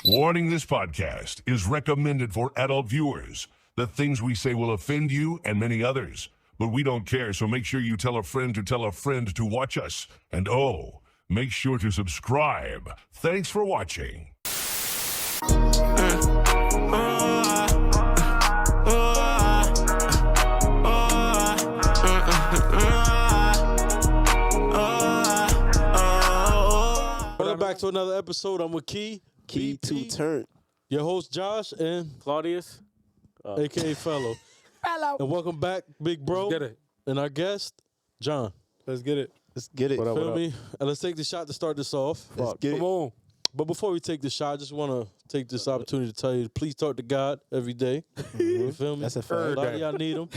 Warning: this podcast is recommended for adult viewers. The things we say will offend you and many others, but we don't care, so make sure you tell a friend to watch us. And make sure to subscribe. Thanks for watching. Welcome back to another episode. I'm with Key to turn. Your host Josh and Claudius, aka Fellow. And welcome back, big bro. Get it. And our guest, John. Let's get it. Let's get it. What up, Feel what up? me? And let's take the shot to start this off. Let's get Come it. on. But before we take the shot, I just want to take this opportunity to tell you, please talk to God every day. You feel me? That's a A fact. lot of y'all need him.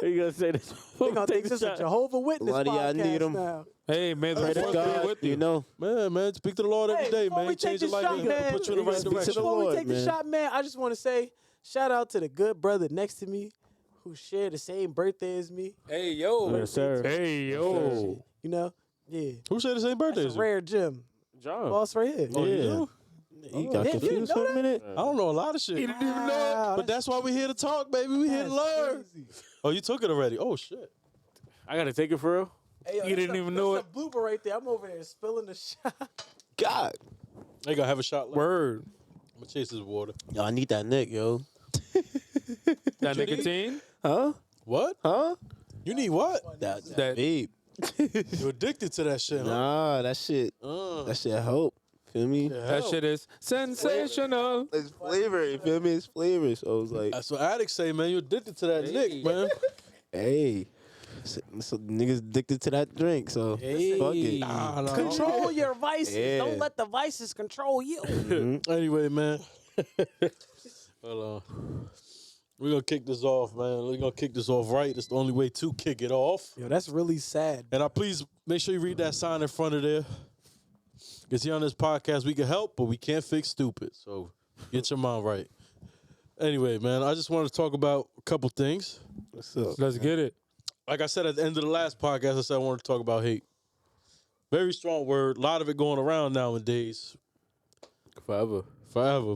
You gonna say this? We're going to take this a Jehovah Witness A lot of y'all podcast need 'em. now. Hey man, Pray the to force be God, with you. you know. Man, speak to the Lord every Hey, day, before man. we Change take your this life shot, and put you in the right Speak to the direction. Before we Lord, take the man. shot, man, I just want to say shout out to the good brother next to me who shared the same birthday as me. Hey yo, Yes, sir. Hey yo, You know? Yeah. Who said the same birthday That's as a you? rare gem. John. Boss right here. Oh, you Yeah. do? You got Yeah, confused you didn't for know a minute? I don't know a lot of shit. He didn't even know it. Wow, But that's why we're here to talk, baby. We here to learn. crazy. Oh, you took it already. Oh, shit. I gotta take it for real. Hey, yo, You didn't even know That's a blooper right there. I'm over there spilling the shot. God. They gonna have a shot left. Word. I'm gonna chase this water. Yo, I need that Nick, yo. That nicotine. Huh? What? Huh? You need what? That- Babe. You addicted to that shit, huh? Nah, that shit help. Feel me? That shit is sensational. It's flavor, you feel me? It's flavor. So it's like, That's what addicts say, man. You addicted to that Nick, man. hey. So niggas addicted to that drink, so fuck it. Nah. Control your vices. Yeah. Don't let the vices control you. Anyway, man. Hold on. We're gonna kick this off, man. We're gonna kick this off right. It's the only way to kick it off. Yo, that's really sad. And please make sure you read that sign in front of there. Because here on this podcast, we can help, but we can't fix stupid. So get your mind right. Anyway, man, I just wanted to talk about a couple things. What's up? Let's get it. Like I said at the end of the last podcast, I said I wanted to talk about hate. Very strong word. A lot of it going around nowadays. Forever.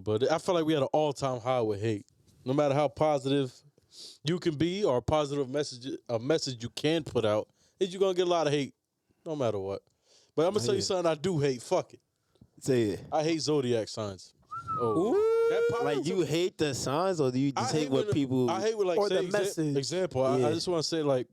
But I feel like we had an all-time high with hate. No matter how positive you can be or a message you can put out, you're going to get a lot of hate no matter what. But I'm going to tell you something I do hate. Fuck it. Say it. I hate Zodiac signs. Oh. That Like, you hate the signs, or do you just hate what when- people... I hate with, like, Or say the message. example. Yeah. I just want to say, like,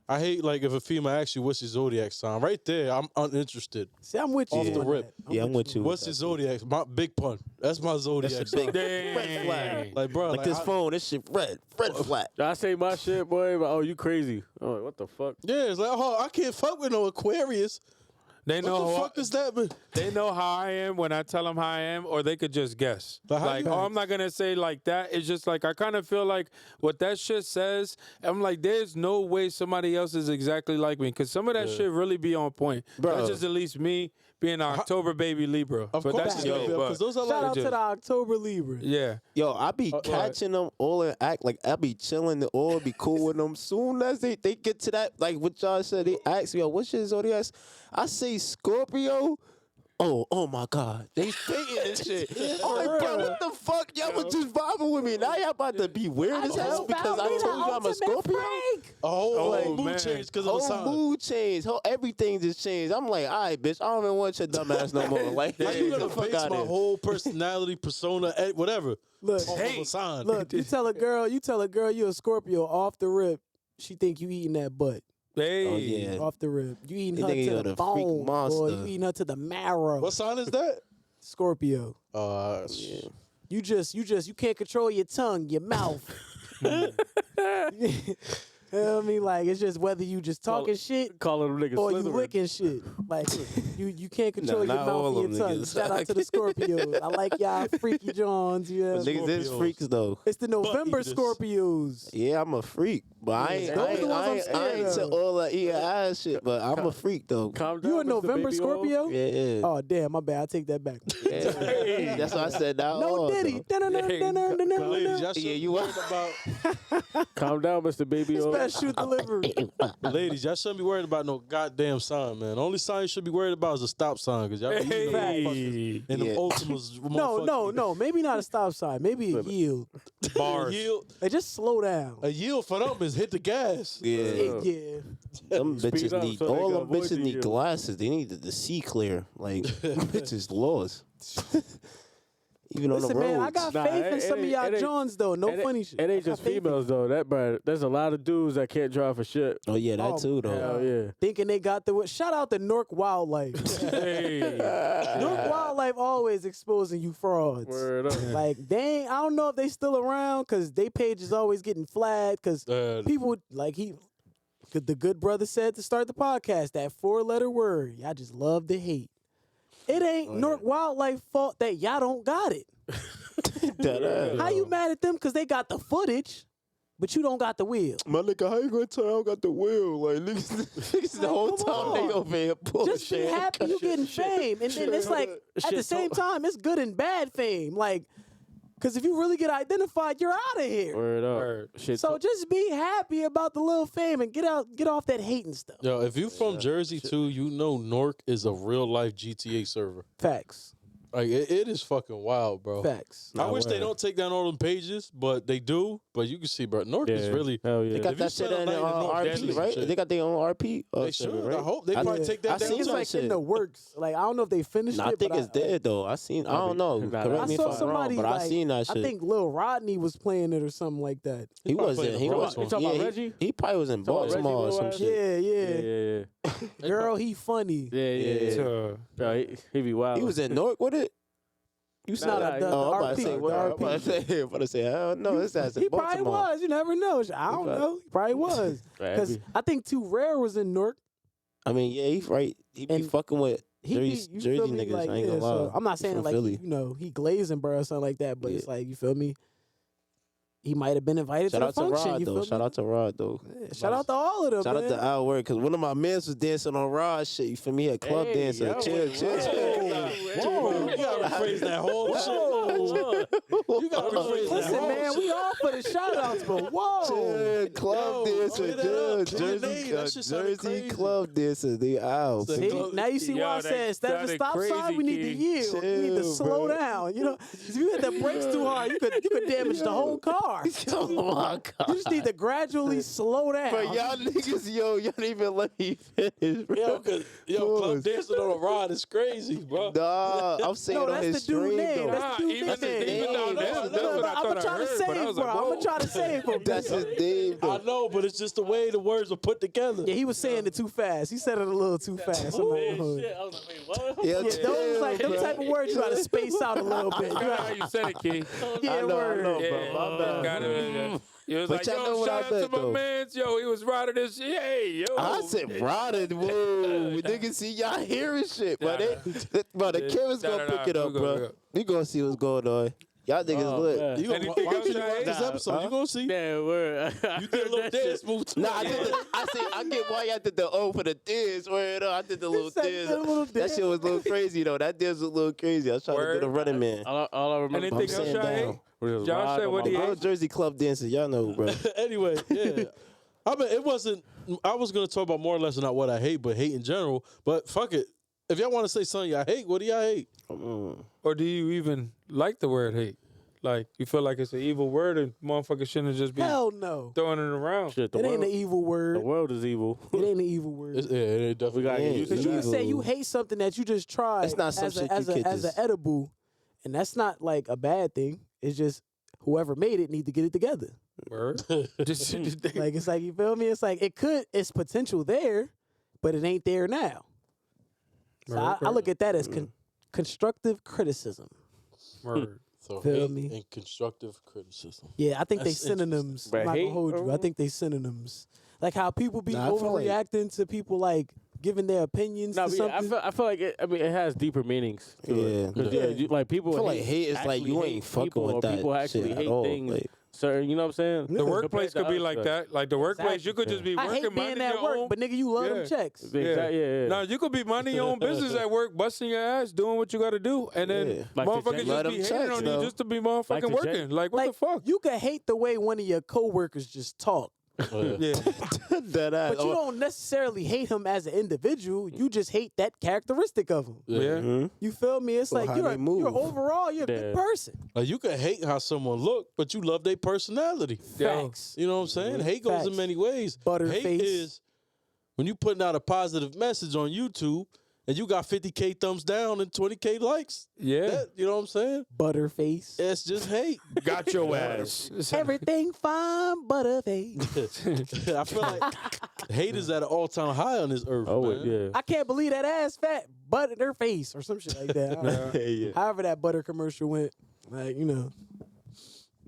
I hate, like, if a female asks you, what's your Zodiac sign? Right there, I'm uninterested. See, I'm with you. Off the on rip. that. Yeah, I'm with you. What's your Zodiac? My big pun. That's my Zodiac That's sign. a big red flag. Like, bro, Like this phone, this shit red flag. I say my shit, boy. But oh, you crazy? Oh, like, what the fuck? Yeah, it's like, oh, I can't fuck with no Aquarius. They What know. the fuck does that mean? They know how I am when I tell them how I am, or they could just guess. But how Like, you- oh, I'm not gonna say like that. It's just like I kind of feel like what that shit says. I'm like, there's no way somebody else is exactly like me, because some of that shit really be on point. Bro. That's just at least me being an October baby Libra. Of but course, that's it's just gonna me. be up, But 'cause those are Shout like, out to the October Libra. yeah, Yo, I be catching them all and act like I be chilling and all be cool with them. Soon as they get to that, like what y'all said, they ask me, yo, what's your zodiac? I say Scorpio. Oh my God. They faking this shit. I'm like, bro, what the fuck? Y'all was just vibing with me. Now y'all about to be weird as hell because I told you I'm a Scorpio. oh, man. mood change because of the Whole sign. mood changed. Whole everything just changed. I'm like, all right, bitch, I don't even want your dumb ass no more. Like, How you get gonna the fuck base out my of here. whole personality, persona, whatever, Look, off of a sign? look, you tell a girl you're a Scorpio off the rip, she think you eating that butt. hey, Oh, yeah. Off the rip. You eating They her think to you're the the freak bone, boy. monster. You eating her to the marrow. What sign is that? Scorpio. Yeah. You can't control your tongue, your mouth. Feel me? Like, it's just whether you just talking shit calling them niggas or you Slytherin. licking shit. Like, you can't control your not mouth all and of your them tongue. niggas. Shout out to the Scorpios. I like y'all freaky Johns. Yeah. But niggas is Scorpios. freaks though. It's the November eaters. Scorpios. Yeah, I'm a freak, but I ain't those the ones I'm I scared ain't to of. all that eating ass shit. But I'm a freak though. Calm down, You a Mr. November Baby O. Scorpio? Yeah. Oh, damn, my bad. I take that back. Yeah. That's what I said. Now No Diddy. Ladies, y'all Yeah, should you be are. worried about. Calm down, Mr. Baby O. DoorDash shoot delivery. Ladies, y'all shouldn't be worried about no goddamn sign, man. The only sign you should be worried about is a stop sign, because y'all be using them motherfuckers and them Ultimas. No. Maybe not a stop sign. Maybe a yield. Bars. Yield. Like, just slow down. A yield for them is hit the gas. Yeah. Yeah. Them bitches up need so they all can them avoid bitches the need yield. glasses. They need the see clear. Like bitches lost. Even on Listen, the roads. man, I got Nah, faith in it some of ain't- y'all it ain't- Johns, though. No It funny ain't- shit. It I ain't got just faith in females though. There's a lot of dudes that can't drive for shit. Oh yeah, that Oh, too though. Hell yeah. thinking they got the shout out to Nork Wildlife. Hey, Nork Wildlife always exposing you frauds. word up. Like dang, I don't know if they still around because they page is always getting flagged because people like the good brother said to start the podcast, that 4-letter word, y'all just love to hate. It ain't Nork Wildlife fault that y'all don't got it. How you mad at them because they got the footage, but you don't got the wheel? My nigga, how you gonna tell I don't got the wheel? Like niggas the whole come time on. they over here bullshit. Just be happy you getting fame. And then it's like, at the same time, it's good and bad fame. Like, because if you really get identified, you're out of here. Word up. Word. Shit. So just be happy about the little fame and get off that hating stuff. Yo, if you from Jersey too, you know Nork is a real life GTA server. Facts. Like it is fucking wild, bro. Facts. I wish they don't take down all them pages, but they do. But you can see, bro, Nork is really. Hell They yeah. got If you that shit spend a in night in North RP, Deadly right? shit. They got their own RP. They should. I hope they probably take that I down. seen It's some like shit. in the works. Like I don't know if they finished Nah, I it. think but it's dead though. I don't know. Nah, Correct I me if saw I'm somebody wrong, but like, I seen that shit. I think Lil Rodney was playing it or something like that. he probably wasn't. played He the was. first one. You talking about Yeah, Reggie? he probably was in Talking about Baltimore or Reggie some Lil shit. Yeah. Girl, he funny. Yeah. Bro, he be wild. He was in North with it. You Nah, saw that? the Oh, I'm about RP, to say, the what? I'm RP. about to say, hell no, this ass in He probably Baltimore. was. You never know. I don't know. He probably was. Right, Because I think Too Rare was in Newark. I mean, yeah, he's right. He be And fucking with He be, Jersey you feel me? niggas. Like, I ain't gonna so lie. I'm not He saying from like Philly. he glazing, bro, or something like that. But it's Yeah. like, you feel me? He might have been invited Shout to out the to function. Rod you though. feel Shout me? out to Rod though. Yeah, shout out to all of them. Shout out man. to Al Word, because one of my mans was dancing on Rod shit. You feel me? He had club Hey, dancer. yo, Chill. Whoa, you gotta rephrase that whole shit. You gotta rephrase that Listen, whole man, shit. we all for the shout outs, but whoa. Chill. Club Yo, dancer. clear that up. Jersey, Clear the name. That shit sounded Jersey crazy. club dancer. They out. Say- See, now you see Yo, why I that said instead of the sounded stop sign, crazy, we need to kid. yield. We need to Chill, slow bro. down. You know, if you hit the brakes too hard, you could damage the whole car. Oh my god. You just need to gradually slow down. But y'all niggas, y'all didn't even let me finish, bro. Yo, club Pause. dancing on a rod is crazy, bro. Nah, I'm saying No, on that's his the dude stream name. though. That's the dude even name. though that's what I I'm thought I trying to heard, save, but I was bro. like, I'm whoa. gonna try to save him. That's his name I though. know, but it's just the way the words are put together. Yeah, he was saying it too fast. He said it a little too fast. I'm not gonna- Shit, I was like, wait, what? Yeah, Yeah, those like them bro. type of words you gotta space out a little bit. You That's how gotta, you said it, Key. yeah, I know, word. bro. Yeah, My bad. got it. Yeah. It was But like, y'all know yo, what I shout out to meant, my though. mans. Yo, he was riding this shit. Hey, yo. I said, Rotted, whoa. Niggas see y'all hearing shit, but bro, the camera's gonna pick it up, bro. We gonna see what's going on. Y'all niggas lit. man. You gonna Anything watch else, this Shaheen? episode? You gonna see? Yeah, word. You did a little dance move too. Nah, I said I get why y'all did the O for the dance. Word up, I did the little said dance. the little That dance. shit was a little crazy though. That dance was a little crazy. I was trying to Word. get a running man. All I remember. Anything else, sitting Shaheen? down. was Josh ride said on what my he bike. Real Jersey club dancers, y'all know, bro. Anyway, yeah. I mean, it wasn't. I was gonna talk about more or less not what I hate, but hate in general. But fuck it. If y'all want to say something y'all hate, what do y'all hate? Or do you even like the word hate? Like, you feel like it's an evil word and motherfuckers shouldn't just be Hell no. throwing it around? Shit, the It ain't world, an evil the word. world is evil. It ain't an evil word. Yeah, it definitely. We gotta get Yeah, used Because to you that. can say you hate something that you just tried That's not some as, shit a, as, you a, could as an just- edible, and that's not like a bad thing. It's just whoever made it need to get it together. Word? Just, Like it's like, you feel me? It's like it's potential there, but it ain't there now. So I look at that as constructive criticism. word. So Feel hate me? and constructive criticism. Yeah, I think That's they synonyms. But I'm not gonna hate, hold you. I think they synonyms. Like how people be Nah, I feel like- overreacting to people like giving their opinions No, to but yeah, something. I feel like it has deeper meanings. To Yeah. it. 'Cause, Yeah. like people. I feel like hate is like actually you hate ain't fucking people, with or that people actually shit at hate all. things. Like, Certain, you know what I'm saying? The workplace Compared could be to like us, that. Like the workplace, you could just be I working, hate being minding at your work, own. but nigga, you love Yeah. them checks. Yeah. No, you could be minding your own business at work, busting your ass, doing what you got to do, and then Yeah. Like the motherfuckers Jet- just Let be them hating checks, on though. you just to be motherfucking Like the Jet- working. Like what Like the fuck? you could hate the way one of your coworkers just talk, Yeah. That ass. But you don't necessarily hate him as an individual. You just hate that characteristic of him. Yeah. You feel me? It's like how you're they move. overall you're a good person. Like you can hate how someone look, but you love their personality. Facts. You know what I'm saying? Hate goes in Facts. many ways. Butterface. Hate is when you putting out a positive message on YouTube and you got 50K thumbs down and 20K likes. Yeah. That, you know what I'm saying? Butterface. It's just hate. Got your ass. Everything fine, Butterface. I feel like hate is at an all-time high on this earth. Oh, man. yeah. I can't believe that ass fat Butterface or some shit like that. Yeah. However that butter commercial went. Like, you know.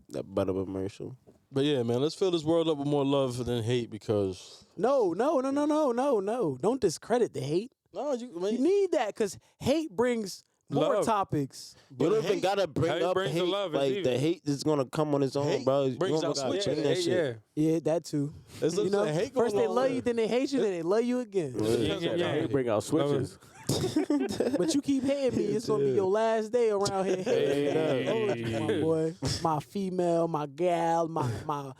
That butter commercial. But yeah, man, let's fill this world up with more love than hate because No. Don't discredit the hate. You need that because hate brings more Love. topics. You don't even hate- gotta bring hate up brings the hate. love, it's Like even. the hate is gonna come on its own, Hate bro. brings You out don't gotta switches. bring that shit. Yeah, that too. It's You know, hate first goes they on love there. you, then they hate you, then they love you again. Yeah, he bring out switches. But you keep hating me, it's gonna be your last day around here. Hey, my boy, my female, my gal, my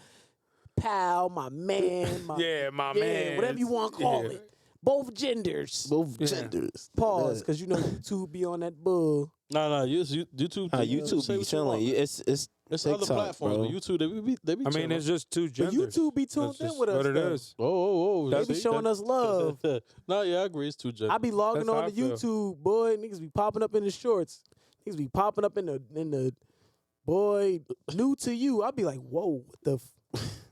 pal, my man, my My man. whatever you want to call it. Both genders. Both genders. Pause, because you know YouTube be on that bull. No, YouTube. YouTube say be what you chilling. want. It's It's TikTok, other platforms, bro. but YouTube they be I mean, chilling. it's just two But genders. YouTube be tuned That's in just with us. what it though. is. Oh, They see? be showing us love. No, yeah, I agree. It's too gentle. I be logging That's how on I to feel. YouTube, boy. Niggas be popping up in the shorts. Niggas be popping up in the boy new to you. I be like, whoa, what the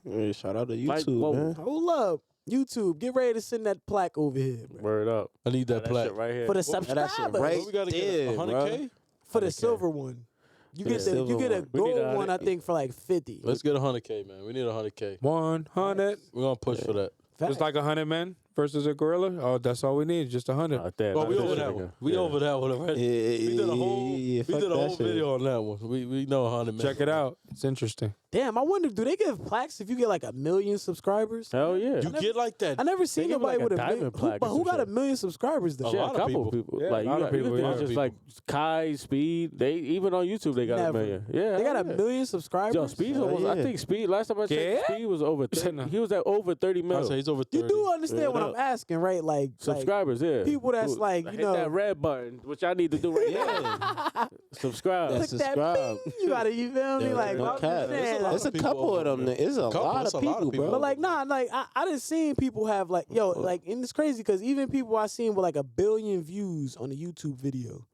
Hey, shout out to Like, YouTube, whoa. man. hold up. YouTube, get ready to send that plaque over here, bro. Word up. I need that That plaque. shit right here. For the That shit subscribers. right Well, we gotta there, get bro. 100K. For the silver one. You get Yeah, the you get a silver one. We need gold one, I 100. think, for like 50. Let's get 100K, man. We need 100K. 100. We're gonna push for that. Just like 100 men versus a gorilla. Oh, that's all we need. Just 100. Well, we over that one. We over that one already. Yeah, We did a whole, yeah, we fuck did a that whole shit. video on that one. We know 100 minutes. Check it out. It's interesting. Damn, I wonder, do they give plaques if you get like 1 million subscribers? Hell yeah. You get like that. I never seen give nobody like a with a million. diamond plaque But or who some got shit. 1 million subscribers though? A Yeah, lot a of couple people. people. Yeah, Like a lot you of got, people, you yeah. think just like Kai, Speed. They even on YouTube they got Never. 1 million. Yeah, They got hell 1 yeah. million subscribers. Yo, Speed's Hell almost. I yeah. think Speed. Last time I checked, Yeah? Speed was over. 30, he was at over 30 I mil say he's over 30. You do understand Yeah, what no. I'm asking, right? Like subscribers. Yeah, people that's Who- like, you hit know- that red button, which I need to do right now. Subscribe. click That's that subscribe. bing, you gotta, you feel me? Yeah, Like, no I'm cap. saying, lot It's a people couple of over them. there. It's a Couple, lot it's of a lot of people, people. bro. but like, nah, like I done seen people have like, yo, like, and it's crazy because even people I seen with like 1 billion views on a YouTube video,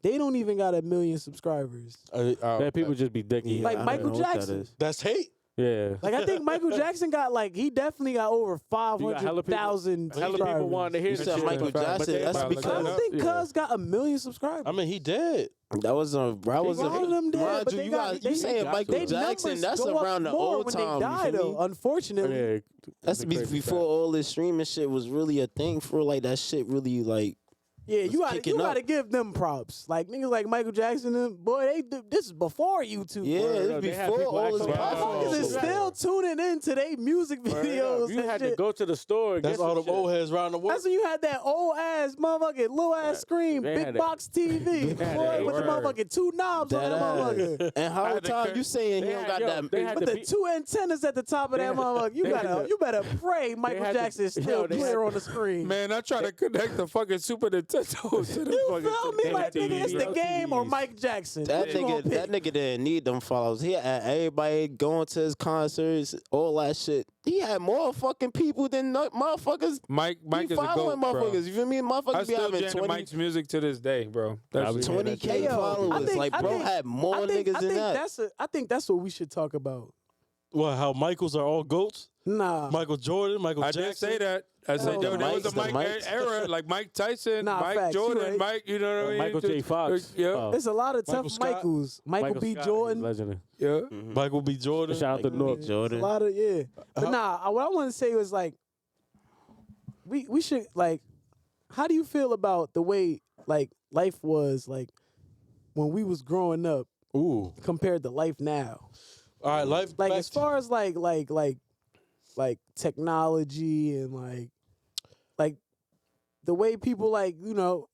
they don't even got 1 million subscribers. Man, people just be dicky. Like I don't Michael know what that Jackson. is. That's hate. Yeah. Like I think Michael Jackson got like he definitely got over hella people- 500,000 Hella people subscribers. wanting to hear You the said shit. Michael But Jackson, they that's about I to because- look it don't up. think Yeah. Cuz got 1 million subscribers. I mean, he dead. That was a All of them dead, mind but you, they you got- got they- you saying got Michael They Jackson. numbers That's go up around the more old when time. they you die, feel though. me? Unfortunately, Yeah. That's a crazy before fact. all this streaming shit was really a thing. For like that shit really like. yeah, you gotta kicking up. give them props. Like niggas like Michael Jackson, them, boy, this is before YouTube. Yeah, bro. it's no, they had before people all this actually- platform Motherfuckers is shit. still tuning in to their music videos. You and had shit. to go to the store. And That's get all some them old shit. heads around the world. That's when you had that old ass motherfucking little ass screen, They big had it. box TV, They had boy, it. with the Word. motherfucking 2 knobs on That that motherfucker. ass. And how had to time cut- you saying he they don't had- got yo, that? they had With to the be- 2 antennas at the top of that had- motherfucker, they had to- you better pray Michael had to- Jackson is yo, still they had clear to- on the screen. Man, I try to connect the fucking Super Nintendo to the You fucking feel me? They Like, had nigga, it's the TVs. game or Mike Jackson. That What you gonna nigga, that pick? nigga didn't need them followers. He had everybody going to his concerts, all that shit. He had more fucking people than motherfuckers. Mike Be is a following goat, bro. motherfuckers. You feel me? I Motherfuckers be still having jam to 20, Mike's music to this day, bro. That's I be- 20K Hey, yo, followers. Like, bro had more niggas than that. I think that's what we should talk about. What? How Michaels are all goats? Nah, Michael Jordan, Michael I Jackson. did say that. I said, Oh, yo, the there was a Mikes, Mike the Mikes. era, like Mike Tyson, Nah, Mike facts, you Jordan, right. Mike, you know what I mean? Michael J. Fox. Yeah. Oh. there's a lot of Michael tough Scott. Michaels. Michael B. Scott, Jordan. Legend. Yeah. Michael B. Jordan. Shout out to North. A Jordan. lot of But what I want to say was like, we should like, how do you feel about the way like life was like when we was growing up Ooh. compared to life now? All right, life. Like back as far as like technology and like the way people like,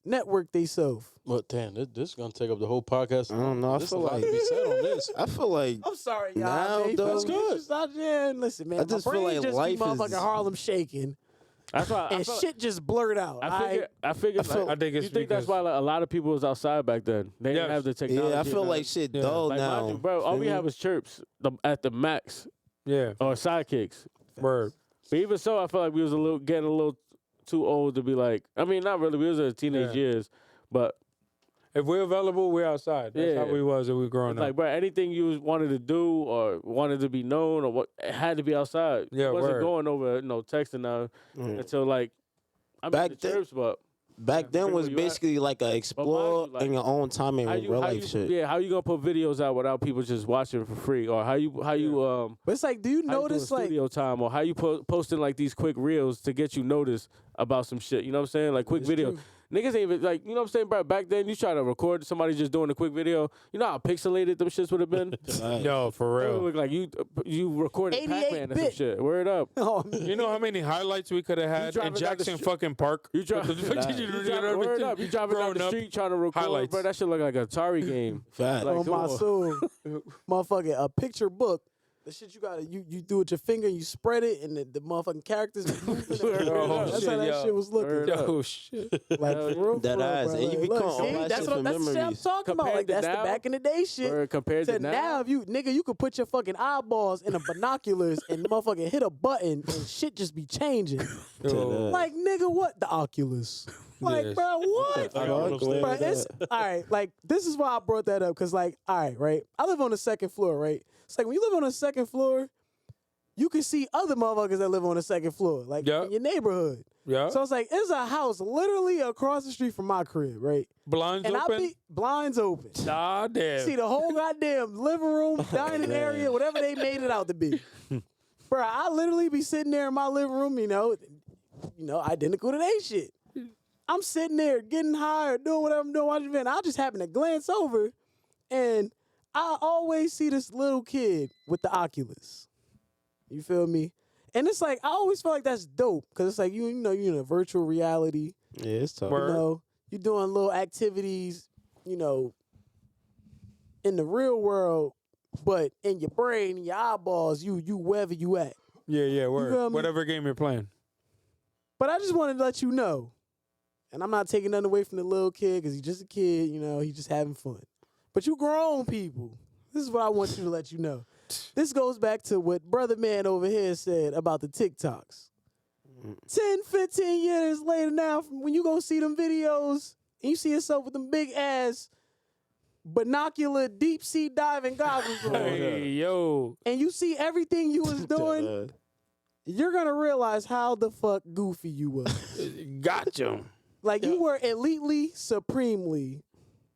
network themselves. But damn, this is gonna take up the whole podcast. I don't know. I There's feel a lot like to be said on this. I feel like I'm sorry, y'all. Now, man. though, That's good. Listen, man. I just my feel brain like just life be motherfucking is- Harlem shaking, That's why and shit just blurred out. I figured. I think it's you think that's why like, a lot of people was outside back then. They didn't Yes. have the technology. I feel and like shit Yeah. dull like, now. mind you, bro. All we Feel have me? is chirps at the max Yeah. or sidekicks. Word. But even so, I feel like we was getting a little too old to be like. I mean, not really. We was in teenage Yeah. years, but If we're available, we're outside. That's how Yeah. we was when we were growing it's up. like, bro, anything you wanted to do or wanted to be known or what, it had to be outside. Yeah, it wasn't word. going over texting now until like I mean Back the then- chirps, but. Back then Where was you at? basally like a explore like, in your own time in real life shit. Yeah, how you gonna put videos out without people just watching for free, or how you but it's like, do you how you notice doing like studio time, or how you posting like these quick reels to get you noticed about some shit? You know what I'm saying? Like quick It's video. true. Niggas ain't even like, you know what I'm saying, bro? Back then, you try to record somebody just doing a quick video. You know how pixelated them shits would have been? Yo, for It would real. look like you recorded 88 Pac-Man or some bit. shit. Word up. oh, man. You know how many highlights we could have had driving in down the Jackson street- fucking Park? You driving word up. You driving down the street trying to record, highlights. bro. That shit look like an Atari game. Fact. Like, on come my on. soul, motherfucking a picture book. The shit you gotta you do with your finger, you spread it, and the motherfucking characters. moving. Oh, That's shit, how that yo. shit was looking. Word up. Yo, shit. Like for real, That for real, ass. bro. And you Like, become look, all see, that that's shit what from that's the shit I'm memories. talking about. Compared Like to that's the now? back in the day shit. Word compared To to now, if you could put your fucking eyeballs in a binoculars and motherfucking hit a button and shit just be changing. Yo. Like nigga, what the Oculus? Like, Yes. bro, what? I don't understand Bro, that. it's all right. Like, this is why I brought that up. Cause like, all right. I live on the second floor, right? It's like when you live on the second floor, you can see other motherfuckers that live on the second floor, like Yeah. in your neighborhood. Yeah. So it's like, it's a house literally across the street from my crib, right? Blinds And open. I be blinds open. Nah, damn. See the whole goddamn living room, dining area, whatever they made it out to be. Bro, I literally be sitting there in my living room, identical to they shit. I'm sitting there getting high or doing whatever I'm doing, watching video. I just happen to glance over, and I always see this little kid with the Oculus. You feel me? And it's like I always feel like that's dope because it's like you know you're in a virtual reality. Yeah, it's tough. Word. You know, you're doing little activities, in the real world, but in your brain, in your eyeballs, you wherever you at. Yeah, yeah, feel word. me? Whatever game you're playing. But I just wanted to let you know, and I'm not taking nothing away from the little kid because he's just a kid, he's just having fun. But you grown people, this is what I want you to let you know. This goes back to what Brother Man over here said about the TikToks. 10, 15 years later now, when you go see them videos and you see yourself with them big ass binocular deep sea diving goggles on, Hey, yo. and you see everything you was doing, you're gonna realize how the fuck goofy you was. Gotcha. Like you were elitely, supremely,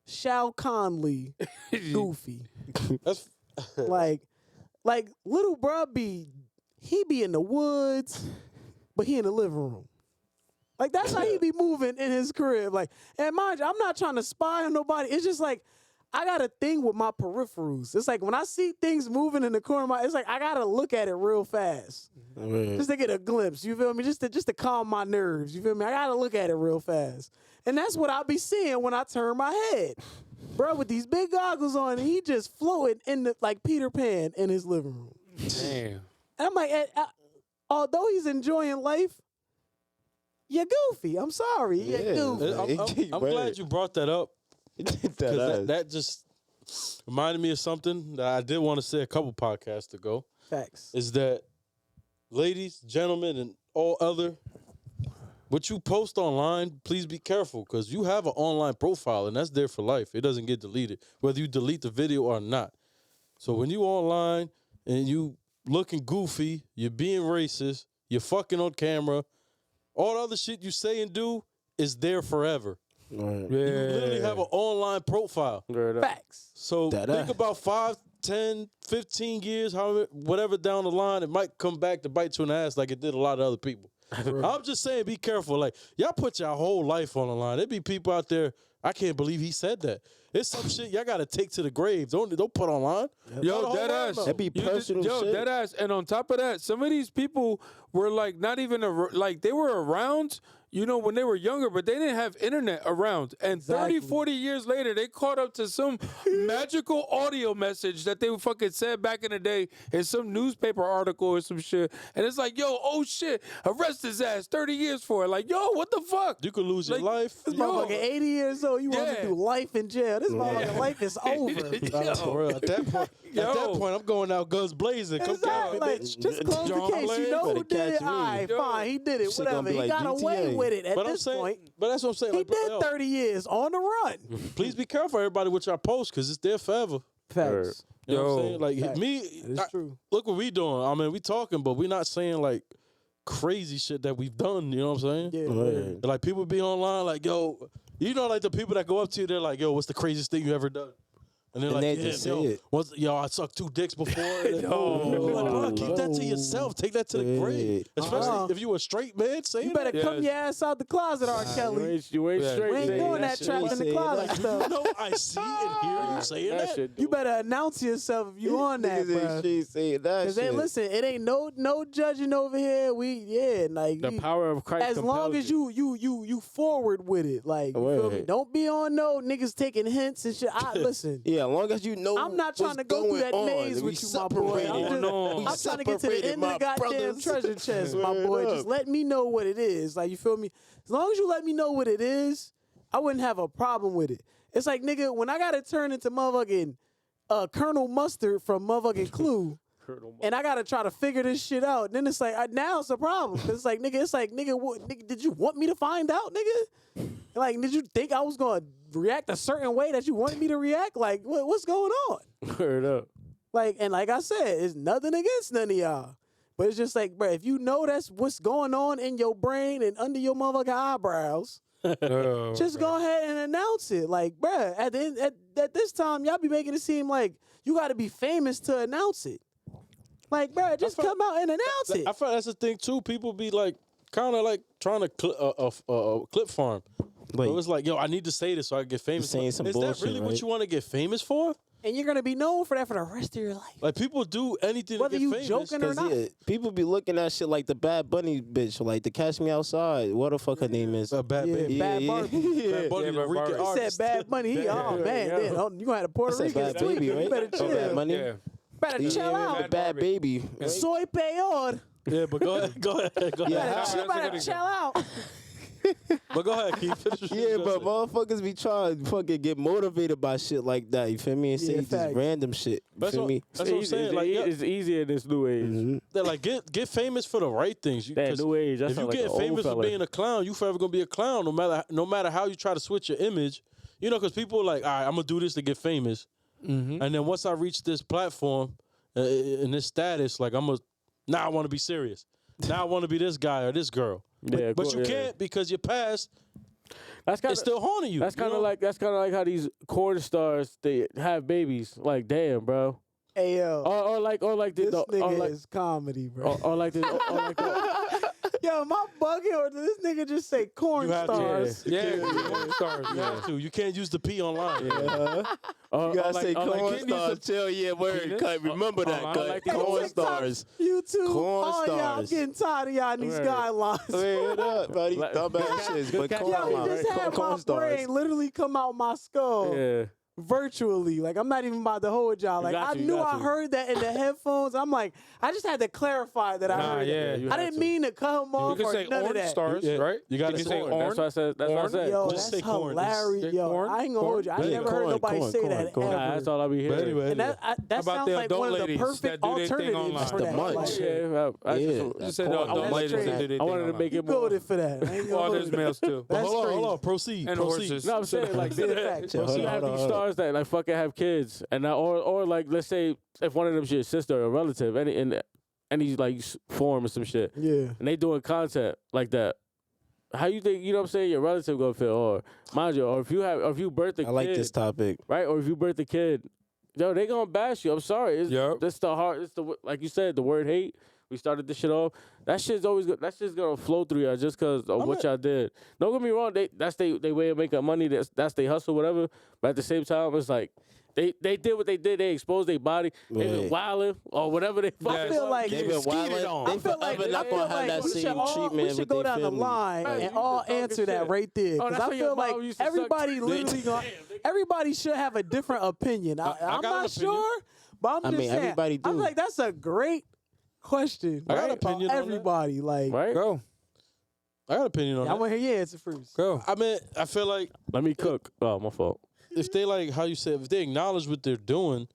Shao Kahnly goofy. That's like little bruh he be in the woods, but he in the living room. Like that's how he be moving in his crib. Like, and mind you, I'm not trying to spy on nobody. It's just like I got a thing with my peripherals. It's like when I see things moving in the corner of my, it's like I gotta look at it real fast. Just to get a glimpse, you feel me? Just to calm my nerves, you feel me? I gotta look at it real fast. And that's what I'll be seeing when I turn my head. Bro, with these big goggles on, he just floated like Peter Pan in his living room. Damn. And I'm like, although he's enjoying life, you're goofy. I'm sorry. You're goofy. I'm glad you brought that up because that just reminded me of something that I did want to say a couple podcasts ago. Facts. Is that, ladies, gentlemen, and all other, what you post online, please be careful because you have an online profile and that's there for life. It doesn't get deleted, whether you delete the video or not. So when you online and you looking goofy, you're being racist, you're fucking on camera, all the other shit you say and do is there forever. Right. You literally have an online profile. Facts. So That think ass. about 5, 10, 15 years, however, whatever down the line, it might come back to bite you in the ass like it did a lot of other people. I'm just saying, be careful. Like, y'all put your whole life on the line. There be people out there, I can't believe he said that. It's some shit y'all got to take to the grave. Don't put online. Yo, dead ass. That be personal shit. Dead ass. And on top of that, some of these people were like not even like they were around. you know, when they were younger, but they didn't have internet around. And 30, 40 years later, they caught up to some magical audio message that they fucking said back in the day in some newspaper article or some shit. And it's like, yo, oh shit, arrest his ass 30 years for it. Like, yo, what the fuck? You could lose your life. This motherfucker 80 years old. You want to do life in jail. This motherfucker life is over. For real. At that point, I'm going out guns blazing. Come Exactly. Like, just close the case. You know who did it? All right, fine. He did it. Shit Whatever. gonna be He like got away GTA. with it at But I'm this saying, point. but that's what I'm saying. He Like, bro, did 30 years on the run. Please be careful, everybody, with your posts, because it's there forever. Facts. You know what I'm Yo. saying? Like, Facts. me, It's true. look what we doing. I mean, we talking, but we not saying, like, crazy shit that we've done. You know what I'm saying? Yeah. Like, people be online, like, yo, you know, like, the people that go up to you, they're like, yo, what's the craziest thing you ever done? And they're And like, they yeah, just yo, say it. yo, I sucked 2 dicks before. Like, bro, keep that to yourself. Take that to the grave. Especially if you a straight man saying You better that. come your ass out the closet, R. Kelly. You ain't straight. We ain't saying doing that shit. trap in the closet You stuff. know, I see and hear you saying that. shit. You better announce yourself if you on that, bro. Saying that Cause shit. listen, it ain't no judging over here. Like The power of Christ. as long compels as you forward with it, like you feel me? Word. Don't be on no niggas taking hints and shit. Listen, Yeah, as long as you know. I'm not trying to go through that maze with you, my boy. I'm trying to get to the end of the goddamn treasure chest, my boy. Just let me know what it is. Like, you feel me? As long as you let me know what it is, I wouldn't have a problem with it. It's like, nigga, when I gotta turn into motherfucking Colonel Mustard from motherfucking Clue. And I gotta try to figure this shit out. Then it's like now it's a problem. 'Cause it's like nigga, what, nigga, did you want me to find out, nigga? Like, did you think I was gonna react a certain way that you wanted me to react? Like, what's going on? Word up. Like, and like I said, it's nothing against none of y'all. But it's just like, bro, if you know that's what's going on in your brain and under your motherfucking eyebrows, just go ahead and announce it. Like, bro, at the end, at this time, y'all be making it seem like you got to be famous to announce it. Like, bro, just come out and announce it. I feel that's the thing too. People be like, kind of like trying to clip farm. Like, So it's like, yo, I need to say this so I can get famous. saying some Is that bullshit, really what right? you want to get famous for? And you're gonna be known for that for the rest of your life. Like, people do anything Whether to get you famous. joking or 'cause, not. yeah, people be looking at shit like the Bad Bunny bitch, or like the Catch Me Outside. What the fuck her name is? Bad Yeah, baby. Bad Barbie. Bad Bunny, Yeah, the Bad Rican Barbie. He said artist. Bad Bunny. Oh man, yeah. then, you gonna have a Puerto That's a Rican Bad tweet. Baby, You right? better Oh, chill. Bad Bunny. Yeah. Better chill out. The Bad Baby. Soy peor. Yeah, but go ahead. Yeah. You better chill out. But go ahead, Keith. Finish what you Yeah, was but gonna say. motherfuckers be trying to fucking get motivated by shit like that. You feel me? And say Yeah, just facts. random shit. You That's feel what, me? that's what I'm saying. Like, It's easier in this new age. they're like, get famous for the right things. That 'Cause new age. That's if you like get an old famous for fella. being a clown, you forever gonna be a clown. No matter how you try to switch your image. You know, because people are like, all right, I'm gonna do this to get famous, and then once I reach this platform and this status, like now I want to be serious. Now I want to be this guy or this girl. Yeah, But cool, you yeah. can't because your past That's kind is still haunting you. That's you kind of know? like how these corn stars they have babies. Like, damn, bro. Hey yo, Or like this the nigga or like, is comedy, bro. or like this. Or like Yo, am I bugging or did this nigga just say corn You have to. stars? Yeah, corn stars. You have to. You can't use the P online. You gotta say corn stars. Chill, yeah, word. Penis? Cut. Remember that, I cut. like Corn TikTok, stars. YouTube, Corn all y'all stars. getting tired of y'all in these Right. guidelines. Wait up, buddy. Like- Dumbass shit. But catch. corn Yo, he lines. just had my Corn stars. brain literally come out my skull yeah. virtually. Like, I'm not even about to hold y'all. Like, got I to, you knew got I to. heard that in the headphones. I'm like, I just had to clarify that I Nah, heard yeah, that. you I have didn't to. mean to cut him You off can or say none of orange that. stars, Yeah. right? You gotta can say say corn. orange. That's what I said. That's what I Corn? said. Yo, Just that's say corn. hilarious. Say Yo, corn? I ain't gonna hold you. I Yeah, never heard corn, nobody corn, say corn, that corn. ever. Nah, that's all I be hearing. But anyway, And that How sounds about the like adult one of the ladies perfect that do their thing alternatives online? for The that. munch. Like, Yeah, I Yeah. just, You said Corn. the adult That's ladies straight. that do their I thing wanted to online. make you it more. voted for that. I ain't gonna Well, hold there's you. males too. But That's hold crazy. on. Proceed. And Proceed. horses. No, I'm saying like Big fact. you Hold have on, these hold on. stars that like fucking have kids, and now, or like let's say if one of them's your sister or relative, any like form or some shit, Yeah. and they doing content like that. How you think, you know what I'm saying, your relative gonna feel? Or mind you, or if you birth a kid, I like this topic. right? Or if you birth a kid, yo, they gonna bash you. I'm sorry. Yep. That's the hard. It's the, like you said, the word hate. We started this shit off. That shit's always that's just gonna flow through y'all just because of what y'all did. Don't get me wrong. That's they way of making money. That's they hustle, whatever. But at the same time, it's like They did what they did. They exposed their body. They been wilding or whatever they fucking. I feel like They been wilding. I feel like not gonna have that same treatment. we should go down the line Man, and you all just talking answer that shit. right there. Oh, Because that's I when your feel like mom used to suck everybody dick. literally everybody should have a different opinion. I'm got not an opinion. sure, but I'm I just mean, saying. everybody I do. feel like that's a great question. I got an Right? opinion on that. Everybody, like, Right? Go. I got an opinion on I that. want to hear your answer first. Go. I mean, I feel like Let me cook. Oh, my fault. if they like how you said, if they acknowledge what they're doing,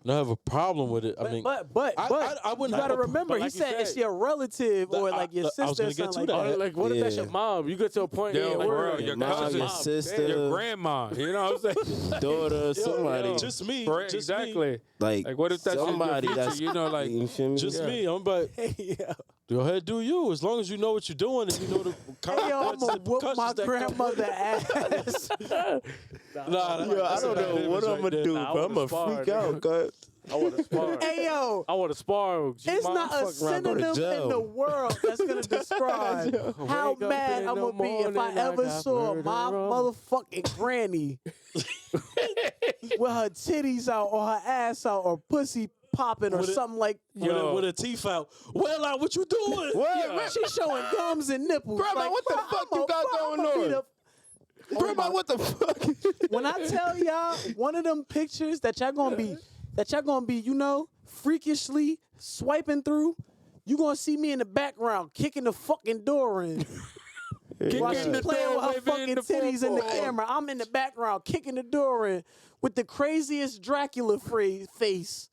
and I have a problem with it. I mean, But I wouldn't you got to have a- remember, but he like you said said- it's your relative or like your I was sister gonna or get something to like that. that. Like, what if that's your Yeah. mom? You get to a point. Yeah, yeah, word. Your Mom, cousin, your sister, your grandma. You know what I'm saying? daughter, somebody. just me, Correct, just me, exactly. Like Like, what if that's somebody in your that's future? You know, like, you feel me? just me. I'm like, Yeah. go ahead, do you. As long as you know what you're doing and you know the Hey, yo, I'm gonna whoop my repercussions that come- grandmother ass. Nah, Yo, I don't know what I'm gonna do, Nah, I but I'm would've gonna freak sparred, out, cuz. I want to spar. Hey, yo. I want to spar. It's not a fuck around, go to synonym in jail. the world that's gonna describe how Wake up mad in I'm the gonna be if I morning, I ever got saw murder my on. motherfucking granny with her titties out or her ass out or pussy popping or With it- something like. with her teeth out. Well, like, what you doing? What? She's showing gums and nipples. Grandma, like, what the bro, fuck I'ma- you got bro, going I'ma be on? the- Grandma, what the fuck? When I tell y'all one of them pictures that y'all gonna be, you know, freakishly swiping through, you gonna see me in the background kicking the fucking door in. While she the playing door, with her waving fucking the titties in the football. camera. I'm in the background kicking the door in with the craziest Dracula face.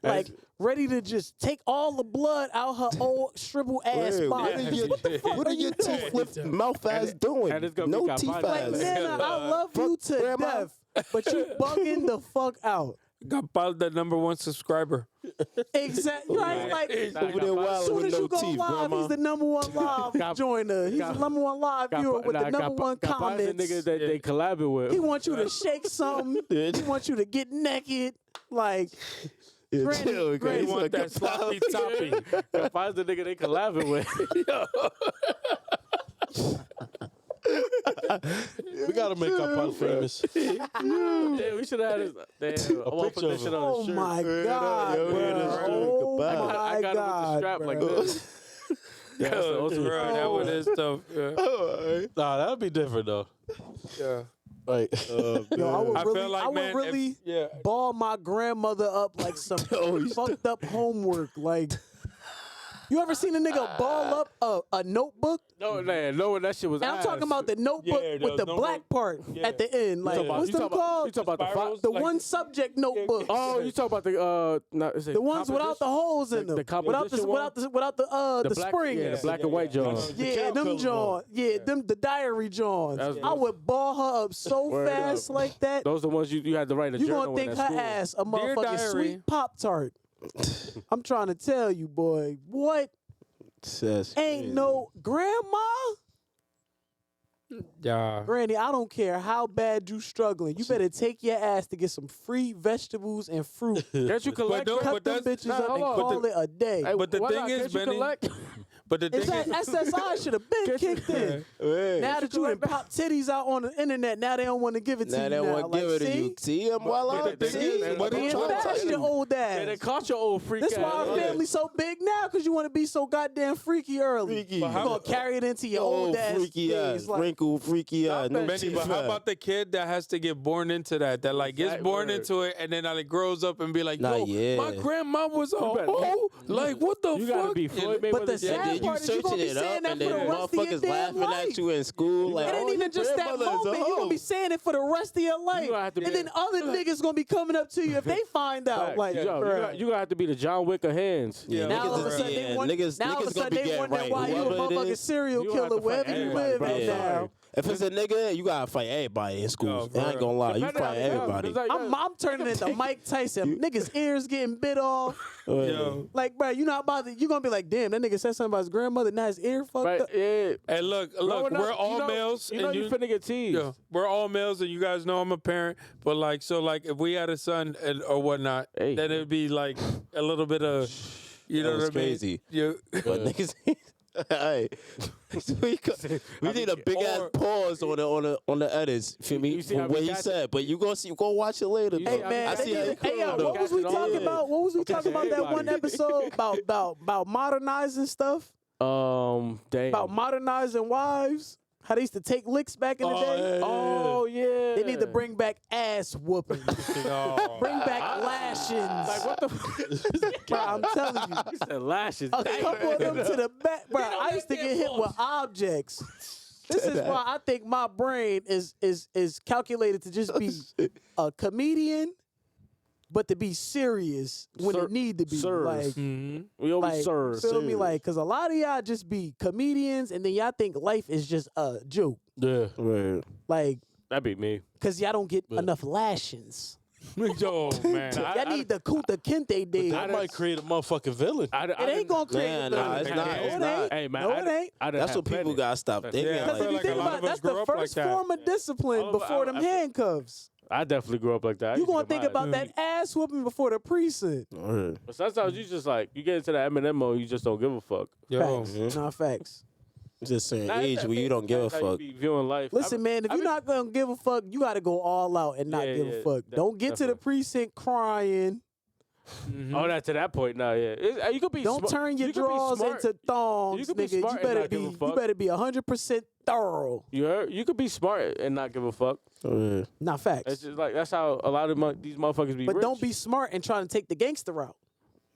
Like, ready to just take all the blood out her old shrivel ass Wait, body. what are your teeth flipped mouth ass doing? and it's gonna be No got teeth body Like, ass. bags. Nana, I love you to Grandma. death, but you bugging the fuck out. got piled that #1 subscriber. Exactly. Right? Like, Over there as wilding soon with as no you go teeth, live, grandma. he's the #1 live Got- joiner. He's the #1 live viewer with the #1 The comments. niggas that they collabing with. He wants you to shake something. He wants you to get naked. Like, Yeah, Granny- chill, Granny he's You want like a that sloppy pal. toppy. Find the nigga they collabing with. We gotta make our pod famous. Yeah, we should have had this. Damn, I want to picture put that of shit him. on oh the shirt. my God, yo, bro. yeah, that's true. Oh Goodbye. my I got it with the God, strap bro. like this. Yeah, that's the ultimate. Bro, that one is tough. Yeah. Nah, that'd be different though. Yeah. Like, Yo, I would I really, feel like, I would man, if- really yeah. ball my grandmother up like some fucked up homework. Like, you ever seen a nigga ball up a notebook? No, man, no, that shit was. And I'm talking ass. about the notebook Yeah, with the those black notebook- part at the end. Like, about- what's you them talking about- called? you talking about the spirals? The like- one subject notebook. Oh, you talking about the The ones without the holes in them. the without composition without the black, springs. yeah, the black and white John. Yeah, count them color John. Yeah, them the diary Johns. That's- I would ball her up so Word fast up. like that. Those the ones you had to write a You journal gonna think in her at school. ass a Dear motherfucking diary. sweet Pop Tart. I'm trying to tell you, boy. What? Ain't no grandma? Yeah. Granny, I don't care how bad you struggling. You better take your ass to get some free vegetables and fruit. Can't you collect? no, bro? Cut them bitches nah, up and hold on. call it a day. Hey, But the why thing not? is, Can't you Benny- collect? But the thing It's that is, SSI should have been kicked in. Now that you done pop titties out on the internet, now they don't want to give it to Now you. they now. want to give it to you. See him while but out. the thing See, is, what Being I'm trying to fast, tell your you- old Yeah, they ass. caught your old freak That's why ass. our family's so big now, because you want to be so goddamn freaky early. Freaky. You But how- gonna carry it into your old ass freaky days. eyes, Like, wrinkled, freaky eyes. No Benny, teeth but how out. about the kid that has to get born into that? That like gets That born word. into it and then like grows up and be like, Nah, yo, yeah. my grandma was a better- hoe. Like what the You fuck? gotta be Floyd Mayweather. But the And sad then you part is you gonna searching be it saying up, that and for then the rest of your motherfuckers damn laughing life. at you in school. Like, It ain't oh, even your just that grandmother is a moment. You're hoe. gonna be saying it for the rest of your life. gonna have to And be- then other niggas gonna be coming up to you if they find out. Facts. Like, Yo, bruh. you gonna have to be the John Wick of hands. Yeah, Now all of a niggas, sudden yeah, they want, niggas, now all of a niggas gonna sudden be they getting wonder right. why you a Whoever it motherfucking is, serial you gonna have killer to fight wherever you everybody, live bro. at Yeah. now. If it's a nigga, you gotta fight everybody in school. Yo, I ain't bro. gonna lie, you Depending fight on the job, everybody. it's like, I'm turning into Mike Tyson. Niggas' ears getting bit off. Yo. Like, bro, you not about to, you gonna be like, damn, that nigga said something about his grandmother, now his ear fucked Right, up. yeah. Hey, look, we're all males, You know and you finna get teased. yeah, we're all males, and you guys know I'm a parent. But like, so like, if we had a son and, or whatnot, Hey. then it'd be like a little bit of, you know That was what I mean? crazy. You, But niggas, Hey, we need a big ass pause on the edits. Feel me? You see For how what we he got said, but you go watch it later. Hey, though. Man, I see how you hey, yo, feel, what was we though. talking Yeah. about? What was we talking about that one everybody. episode about modernizing stuff? Damn. About modernizing wives? How they used to take licks back in the day? Oh yeah. They need to bring back ass whooping. Bring back lashings. Like what the? Bro, I'm telling you. He said lashes. A couple of them to the back. Bro, I used to get hit with objects. This is why I think my brain is calculated to just be a comedian, but to be serious when it need to be. Like, We always like serve. feel me? Like, cause a lot of y'all just be comedians, and then y'all think life is just a joke. Yeah. Right. Like, That'd be me. cause y'all don't get enough lashings. Yo, man. Y'all need the Kunta Kinte day. That might create a motherfucking villain. It ain't gonna create Nah, a it's villain. not. No, It's it not. ain't. Hey man, No, it ain't. That's what people gotta stop thinking. Yeah. Because if feel you like think a lot about of it, us that's grew the up like first that. form of discipline before them handcuffs. I definitely grew up like that. I You used to gonna get think mad. about that ass whooping before the precinct. But sometimes you just like you get into that Eminem mode, you just don't give a fuck. Yo, Facts. Nah, facts. Just saying Nah, age that- where you don't give a that's how you fuck. be viewing life. Listen, man, if you're not gonna give a fuck, you gotta go all out and not give a fuck. Don't get to the definitely. precinct crying. Oh, that to that point now, yeah. You could be. Don't turn your you could be drawers smart. into thongs, You could be nigga. smart and not give a You fuck. better be 100% thorough. You heard? You could be smart and not give a fuck. Not facts. It's just like that's how a lot of these motherfuckers be. But rich. don't be smart and trying to take the gangster route.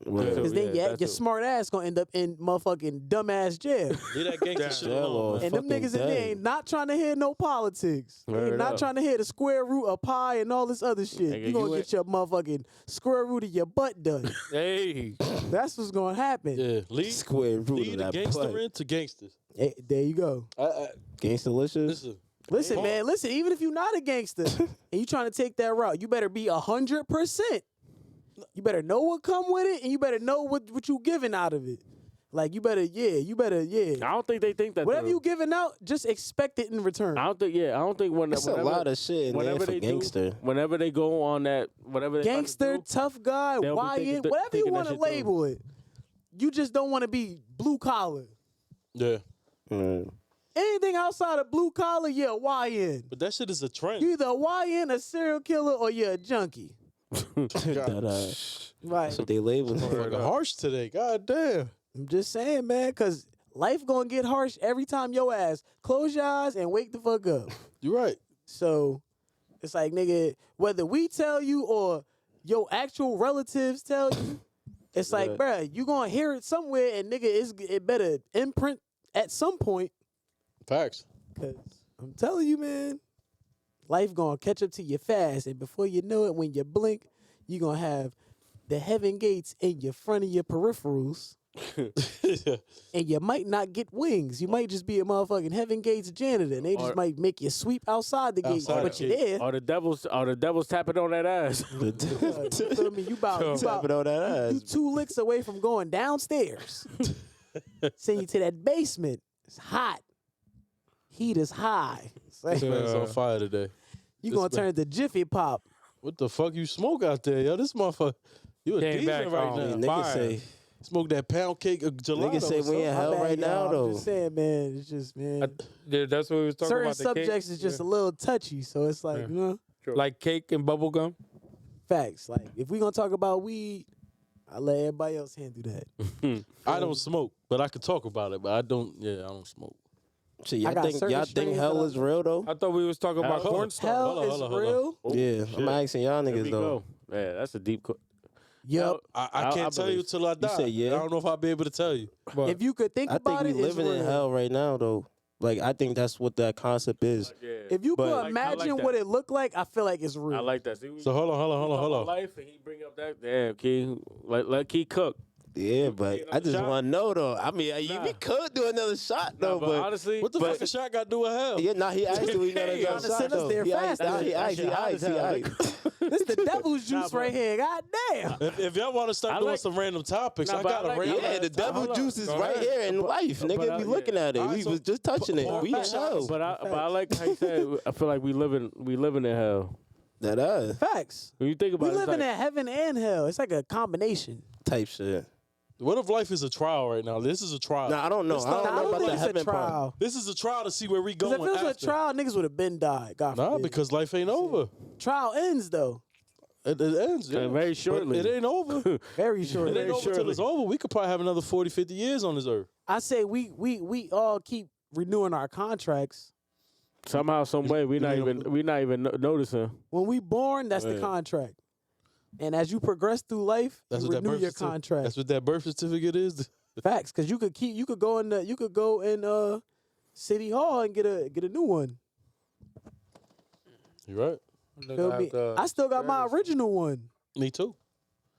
Because Because then your smart ass gonna end up in motherfucking dumbass jail. Leave that gangster shit alone. And them niggas in there ain't not trying to hear no politics. They ain't Word not up. trying to hear the square root of pi and all this other shit. Nigga, You gonna you get your motherfucking square root of your butt done. Hey, That's what's gonna happen. Yeah. Lead Square root the of that gangster butt. into gangsters. Hey, there you go. Gangsta-licious. Listen. Listen, even if you're not a gangster and you trying to take that route, you better be 100%. You better know what come with it, and you better know what you giving out of it. Like you better. I don't think they think that. Whatever though. you giving out, just expect it in return. I don't think when It's a lot of shit in there whenever for they gangster. do, whenever they go on that, whatever they about to Gangster, do, tough guy, they'll be YN, thinking- whatever you thinking that want to shit too. label it. You just don't want to be blue collar. Yeah. Anything outside of blue collar, you're a YN. But that shit is a trend. You either a YN, a serial killer, or you're a junkie. That's Right. what they label. Motherfucker harsh today. God damn. I'm just saying, man, because life gonna get harsh every time your ass close your eyes and wake the fuck up. You right. So it's like, nigga, whether we tell you or your actual relatives tell you, it's like, bruh, you gonna hear it somewhere, and nigga, it better imprint at some point. Facts. Cause I'm telling you, man, life gonna catch up to you fast, and before you know it, when you blink, you gonna have the heaven gates in your front of your peripherals. And you might not get wings. You might just be a motherfucking heaven gates janitor, and they just might make you sweep outside the gate, Outside but the you're gate. there. Or the devil's tapping on that ass. You feel me? You Tapping on that you ass. 2 licks away from going downstairs. Send you to that basement. It's hot. Heat is high. It's like, This man's on fire today. you this gonna man- turn to Jiffy Pop. What the fuck you smoke out there, yo? This motherfucker. You a Came DJ back right on. now. Niggas Fire. say, Smoke that pound cake of gelato. niggas say or we in something. hell My bad, right now y'all. I'm though. just saying, man. It's just, man. Yeah, that's what we was talking Certain about. The cake. subjects is just a little touchy, so it's like, Yeah. you know, like cake and bubble gum. facts. Like, if we gonna talk about weed, I let everybody else handle that. I don't smoke, but I could talk about it. But I don't. Yeah, I don't smoke. Shit, I y'all got think certain hell strains is real though? I thought we was talking about Hell- cornstarch. Hell Hold on, is hold on. real. Yeah, I'm asking y'all There niggas we though. go. Yeah, that's a deep. Yep. I I can't tell you believe- till I die. say yeah? I don't know if I'll be able to tell you. But If you could think I about think we it, it's living in real. hell right now though. Like I think that's what that concept is. Yeah. If you But- could I like imagine that. what it looked like, I feel like it's real. I like that. See, we So hold on. talk about life, and he bring up that. Damn, Key. Let Key cook. Yeah, but I just shot? want to know though. I mean, we could do another shot though, But but honestly, What the fuck a shot got to do with hell? yeah, nah, he asked we got Hey, another trying to shot send us though. there He fast. asked, he That shit hot as hell, asked. This the devil's juice but- right here. God damn. If y'all want to start I doing like- some random topics, Nah, I but got I a like- random. Yeah, the devil Hold on. juice is Go right ahead. here in life, nigga. I- We looking at it. Alright, We so was just touching it. pour We in facts. hell. but I like how you said. I feel like we living in hell. That Facts. When you think about We it, it's live in like, a heaven and hell. It's like a combination. type shit. What if life is a trial right now? This is a trial. Nah, I don't know. I don't know about think the it's a heaven part. trial. This is a trial to see where we Because going if it was after. a trial, niggas would have been died. God Nah, forbid. because life ain't over. Trial ends though. It ends. Yeah. Very But shortly. it ain't over. Very It shortly. ain't over till it's over. We could probably have another 40, 50 years on this earth. I say we all keep renewing our contracts. Somehow, some way, we not even noticing. When we born, that's the Right. contract. And as you progress through life, That's you what that renew birth your certificate. contract. That's what that birth certificate is. Facts, because you could go in City Hall and get a new one. You right. Feel me? I still got my original one. Me too.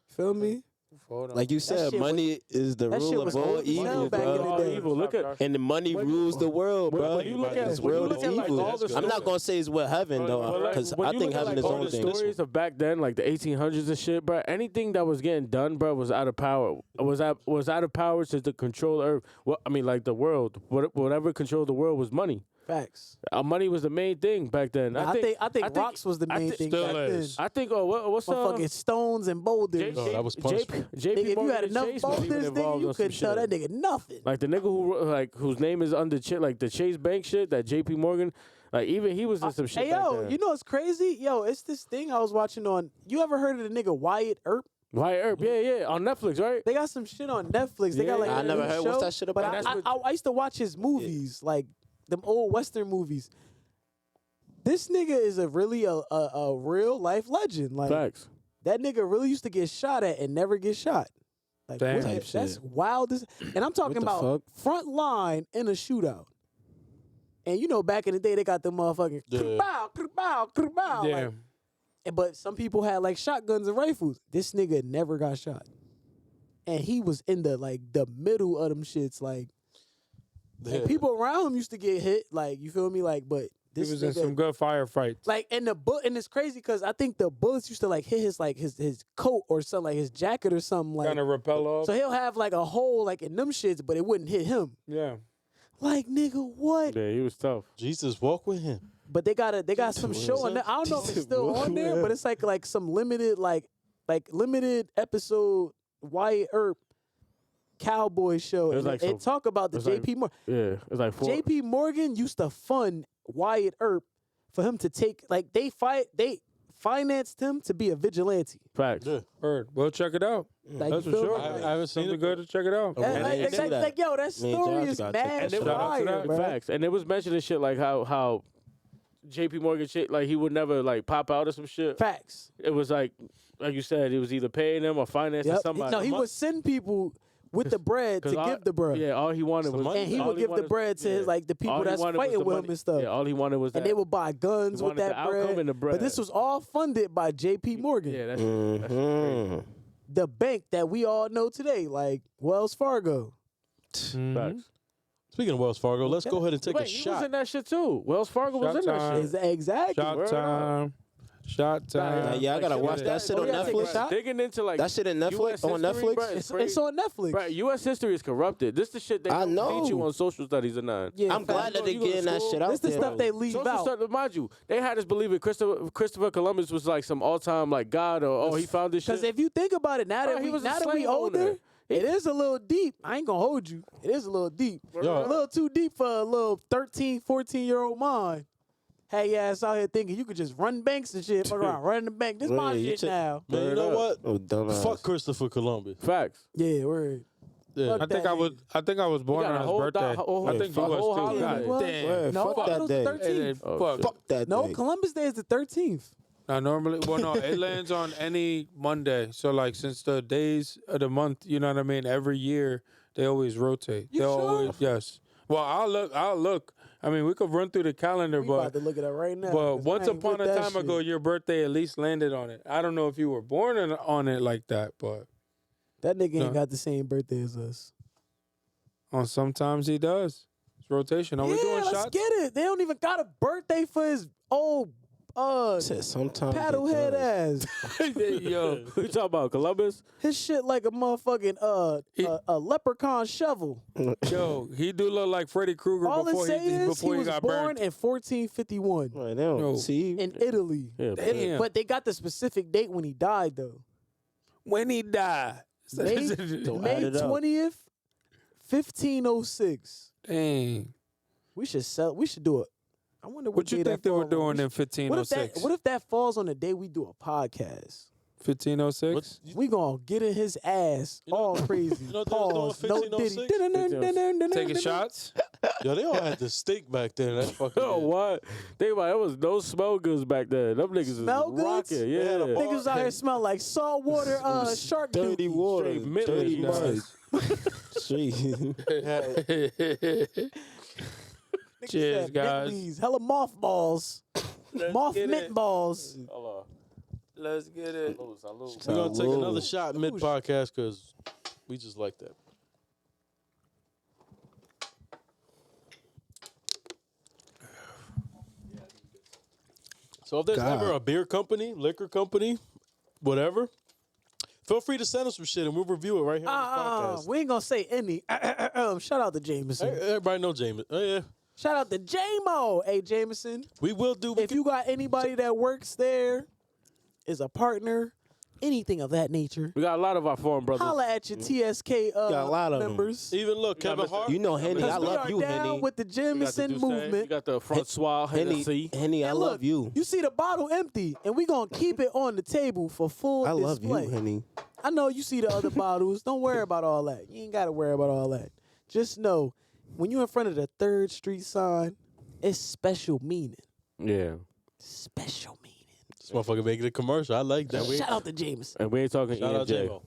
Feel me? Like you said, shit money is the that shit rule was of all old as hell evil, back in the bro. day. Evil. Look at And the money rules the world, bro. when you look at- This when you world look is at, like, evil. all the I'm not gonna say it's what heaven though, because I think heaven is all own the thing. stories of back then, like the 1800s and shit, bro. Anything that was getting done, bro, was out of power. Was out of power to control the earth. Well, I mean, like the world. Whatever controlled the world was money. Facts. Money was the main thing back then. I think rocks was the main thing still back is. then. I think. Oh, what's Motherfucking stones and boulders. Oh, that was punishment. Nigga, JP if you Morgan had and enough Chase was even boulders, involved nigga, you on some couldn't tell shit. that nigga nothing. Like the nigga whose name is under like the Chase Bank shit, that JP Morgan, like even he was in some shit. Hey, back yo, then. you know what's crazy? Yo, it's this thing I was watching on. You ever heard of the nigga Wyatt Earp? Wyatt Earp, yeah, on Netflix, right? They got some shit on Netflix. They got like Yeah. a I never new heard. show, What's that shit But about? I used to watch his movies, like them old Western movies. This nigga is a real life legend. Like Facts. that nigga really used to get shot at and never get shot. Like Damn. what Type that's shit. wild. And I'm talking the about fuck? front line in a shootout. And you know, back in the day, they got the motherfucking kerbow, kerbow, kerbow. Yeah. But some people had like shotguns and rifles. This nigga never got shot, and he was in the middle of them shits. Like, and people around him used to get hit. Like, you feel me? Like, but He this was nigga, in some good firefights. like, and it's crazy because I think the bullets used to like hit his coat or something, like his jacket or something. Like, Kind of repel off. so he'll have like a hole like in them shits, but it wouldn't hit him. Yeah. Like, nigga, what? Yeah, he was tough. Jesus, walk with him. But they got some show on that. I don't know if it's still on there, but it's like some limited limited episode Wyatt Earp cowboy show. It was And like they some- talk about the it was like- JP Morgan. Yeah, it's like four. JP Morgan used to fund Wyatt Earp for him to take they financed him to be a vigilante. Facts. Yeah. Heard. Well, check it out. Like, That's you for feel sure. me? I haven't seen Something it. good to check it out. That- I like, didn't see that. yo, that Me and story Josh is gotta check mad that shit out. fire, bro. Facts. And it was mentioning shit like how JP Morgan shit, like he would never like pop out or some shit. Facts. It was like you said, it was either paying them or financing Yep. somebody. No, he would send people with the bread to 'Cause give the bread. Yeah, all he wanted was And he all would give the wanted- bread to his yeah. the All people he that's wanted was fighting the with money. him and stuff. Yeah, all he wanted was that. And they would buy guns He with wanted that the outcome bread. and the bread. But this was all funded by JP Morgan, Yeah, that's crazy. Mhm. the bank that we all know today, like Wells Fargo. Facts. Speaking of Wells Fargo, let's go ahead and take Wait, a he was shot. in that shit too. Wells Fargo was Shot in that time. shit. Exactly. Shot Word time. Shot time. Yeah, I gotta shit watch like that shit Oh, on yeah, take a Netflix. shot. Digging into like That shit in Netflix US on history, Netflix. bro, It's on Netflix. Right, U.S. history is corrupted. This the shit they I don't know. teach you on social studies or none. Yeah, I'm glad that they You go to getting that school, shit out This the there. stuff though. they leave Social out. studies, mind you, they had us believing Christopher Columbus was like some all-time like god or he found this shit. Because if you think about it, now Bro, that he we was a now that we slave owner. older, it is a little deep. I ain't gonna hold you. It is a little deep. Yo. A little too deep for a little 13, 14-year-old mind. Hey, your ass out here thinking you could just run banks and shit. Fuck around, run the bank. This my Yeah, you shit check- now. Man, you know what? Oh, dumbass. Fuck Christopher Columbus. Facts. Yeah, word. Yeah. Fuck I think that I was. nigga. I think I was born got a on his whole birthday. whole- I think a you whole was too. holiday. God What? damn. Yeah, No, fuck I thought it that was day. the 13th. Oh, Fuck. shit. Fuck that No, day. Columbus Day is the 13th. Now normally, well, no, it lands on any Monday. So like, since the days of the month, you know what I mean. Every year they always rotate. You They'll sure? always yes. Well, I'll look. I mean, we could run through the calendar, We about but to look at it right now. but 'cause once I ain't upon with a that time ago, shit. your birthday at least landed on it. I don't know if you were born on it like that, but That nigga No. ain't got the same birthday as us. on sometimes he does. It's rotation. Are we yeah, doing let's shots? get it. They don't even got a birthday for his old Said sometimes it paddlehead does. ass. Yo, Who you talking about? Columbus? His shit like a motherfucking a leprechaun shovel. yo, he do look like Freddy Krueger All it before say he is he before he was got born burned. in 1451 Right, they don't Yo. see. in Italy. Yeah, Damn. But they got the specific date when he died though. When he died, May add it up. 20th, 1506. Dang. We should do it. I wonder What you think they were doing in What if 1506? that falls on the day we do a podcast? 1506? We gonna get in his ass all crazy. You know what they was Pause. doing No in diddy. Taking shots? Yo, they all had the steak back then. That fucking. Oh, what? Think about it. There was no smell goods back then. Them niggas Smell was goods? rocking. They had Yeah. a bar. Niggas out here smell like salt water, shark Dirty duty. water. Straight mint Dirty nice. Straight. Niggas Cheers, said guys. Bentleys, hella mothballs, moth get mint it. balls. Hold on. Let's get it. Salute. We're gonna take Salute. another shot mid podcast because we just like that. So if there's God. ever a beer company, liquor company, whatever, feel free to send us some shit and we'll review it right here on this podcast. We ain't gonna say any. Shout out to Jameson. Everybody know James. Oh yeah, Shout out to J-Mo. Hey, Jameson. we will do. If you got anybody that works there, is a partner, anything of that nature, We got a lot of our foreign brothers. holla at your TSK Got a lot of them. members. even look, Kevin Mr. Hart. You know Henny, I Because we love are you, down Henny. with the We got the Jameson Douce, movement. We got the Francois Hennessy. Henny, I And love look, you. You see the bottle empty, and we gonna keep it on the table for full I love display. you, Henny. I know you see the other bottles. Don't worry about all that. You ain't gotta worry about all that. Just know, when you're in front of the 3rd Street sign, it's special meaning. Yeah. Special meaning. This motherfucker making a commercial. I like that. Shout out to Jameson. And we ain't talking Shout out ENJ. J-Mo.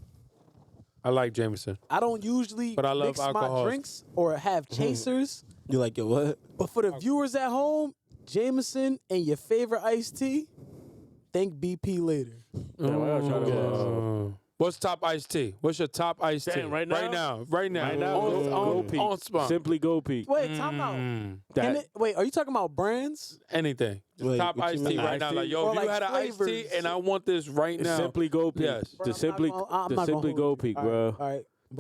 I like Jameson. I don't usually But I love mix my alcohol. drinks or have chasers, You like your what? but for the viewers at home, Jameson and your favorite iced tea, think BP later. Yeah, we gotta try to, What's top iced tea? What's your top iced tea? Damn, right now? Right now. Right now, Go Peak. On spot. Simply Go Peak. Wait, time out. That, Wait, are you talking about brands? Anything. Just Wait, top what you iced tea mean? right now. Iced Like, tea? yo, Or if you like had an iced tea flavors? and I want this right it's now. Simply Go Peak. Yes. Bro, The I'm Simply, not gonna- I'm the not gonna Simply hold Go you. Peak, All bro. right, all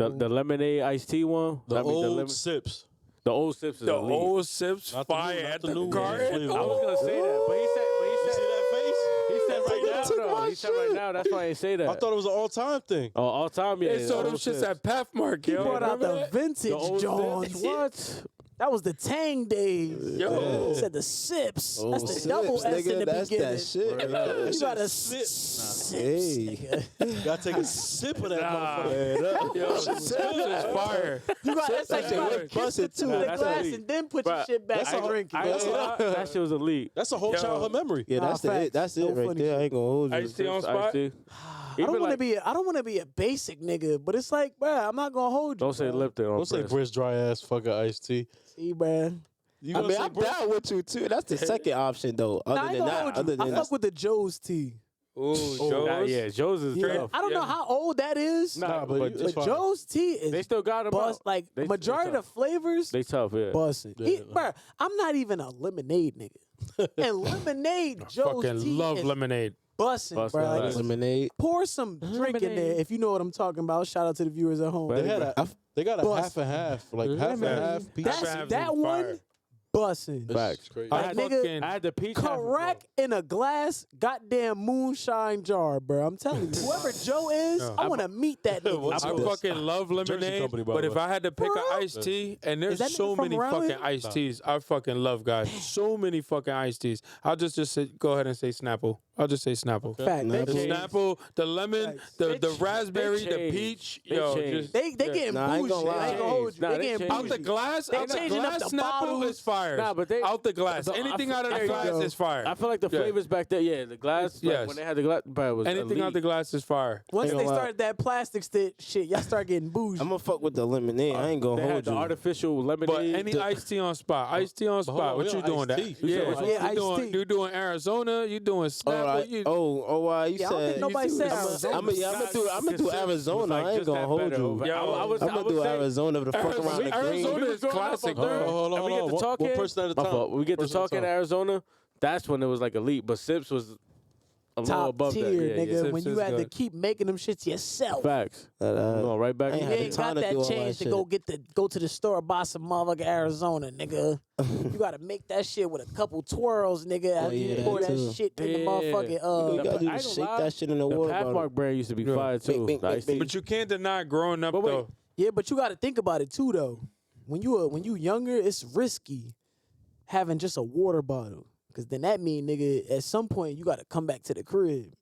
right. The lemonade iced tea one. The I mean, old sips. the old sips is The elite. old sips Not the new- fire not at the the new carton. flavor. I was gonna say that, but he said, You see that face? he said right Nigga now, took though. my He said right shit. now. That's why I ain't say that. I thought it was an all-time thing. Oh, all time, yeah. They sold them old shits sips. at Pathmark, He yo. brought out Remember the that? vintage The old Johns. sips. What? That was the Tang days. Yo. He said the sips. Oh, That's the sips, double S nigga, in the that's beginning. that shit. You got a Sip. sips, Hey. nigga. Gotta take a sip of that Nah. motherfucker. Yo, sips is fire. You got that's like you Fire. gotta Bust it too. kiss the That's glass elite. and then put your Bruh, shit back that's and a- drink it. I ain't gonna lie, that shit was elite. That's a whole Yo. childhood memory. Yeah, that's Nah, it. facts. That's No it right funny there. I shit. ain't gonna hold you. Iced tea on spot? Iced tea. I don't Even want to like- be. I don't want to be a basic nigga, but it's like, bruh, I'm not gonna hold you. Don't say bruh. Lipton on Don't say press. Briss dry ass fucking iced tea. See, bruh. You I gonna mean, say I'm Briss? down with you too. That's the second option though. Nah, I Other ain't than gonna that, hold other you. than I that, fuck with the Joe's tea. Ooh, Nah, Joe's. yeah, Joe's is Yeah. tough. I don't know Yeah. how old that is, Nah, but but it's but fine. Joe's tea is They still got them bust. out. Like They majority of the tough. flavors, They tough, yeah. busting. Yeah. Bruh, I'm not even a lemonade nigga, and lemonade Joe's Fucking tea love is lemonade. busting, Busting, bruh. Like, right. lemonade. pour some drink in there if you know what I'm talking about. Shout out to the viewers at home. But- They had a, they got a Bust. half and half, like half and half. Peach. That's Half and that half one fire. busting. Facts. crazy. I Like, nigga, fucking I had the peach. half and Correct in a glass goddamn moonshine jar, bro. I'm telling you, whoever Joe is, I want to meet that nigga. What's I this? fucking love lemonade, company, by but the if way. I had to pick For an real? iced tea, and Is there's that so nigga from many around fucking here? iced teas, I fucking love, guys. So many fucking iced teas. I'll just say, go ahead and say Snapple. I'll just say Snapple. Fact. Nah, They, they changed. Snapple, the lemon, They the ch- raspberry, they the changed. peach. They Yo, changed. just they getting Nah, I ain't bougie. gonna lie. I ain't gonna hold you. Nah, they they getting changed. out the bougie. glass. They Out the changing up glass, the Snapple bottles. is fire. Nah, but they- out the glass. So I Anything f- out of there the you glass go. is fire. I feel like the Yeah. flavors back there, yeah, the glass, like, Yes. when they had the glass, bro, it was Anything elite. out the glass is fire. Once Ain't they gonna lie. started that plastic shit, y'all start getting bougie. I'm gonna fuck with the lemonade. I ain't gonna They had hold the you. artificial lemonade. But any iced tea on spot. Iced tea on hold spot. on, What we you on doing? iced That? tea. Yeah, Yeah, what iced you doing? tea. You doing Arizona? You doing Oh, Snapple? You, why you Yeah, I don't think said? nobody said I'm Arizona. gonna do Arizona. I ain't gonna hold you. Yeah, I was I'm gonna do say, Arizona to fuck around the green. Arizona is growing up classic, up there. bro. Hold on, And we hold get on. to One talking. person at a My time. fault. We get to Person at a talking time. Arizona. That's when it was like elite. But Sips was a little top above tier, that. Yeah, nigga. yeah. When Sips you is had to good. keep making them shits yourself. Facts. Going right back. I ain't You had the ain't time got to do all that chance that to go to the store buy some motherfucking Arizona, nigga. You gotta make that shit with a couple twirls, nigga. After yeah, you that pour that too. shit in the Yeah. motherfucking You gotta do I is ain't gonna shake lie. that shit in the The water bottle. Pathmark brand used to be fire too. Bing, bing, Nice. bing, But you can't deny growing up But wait. though. Yeah, but you gotta think about it too though. When you younger, it's risky having just a water bottle. Cause then that mean, nigga, at some point you gotta come back to the crib.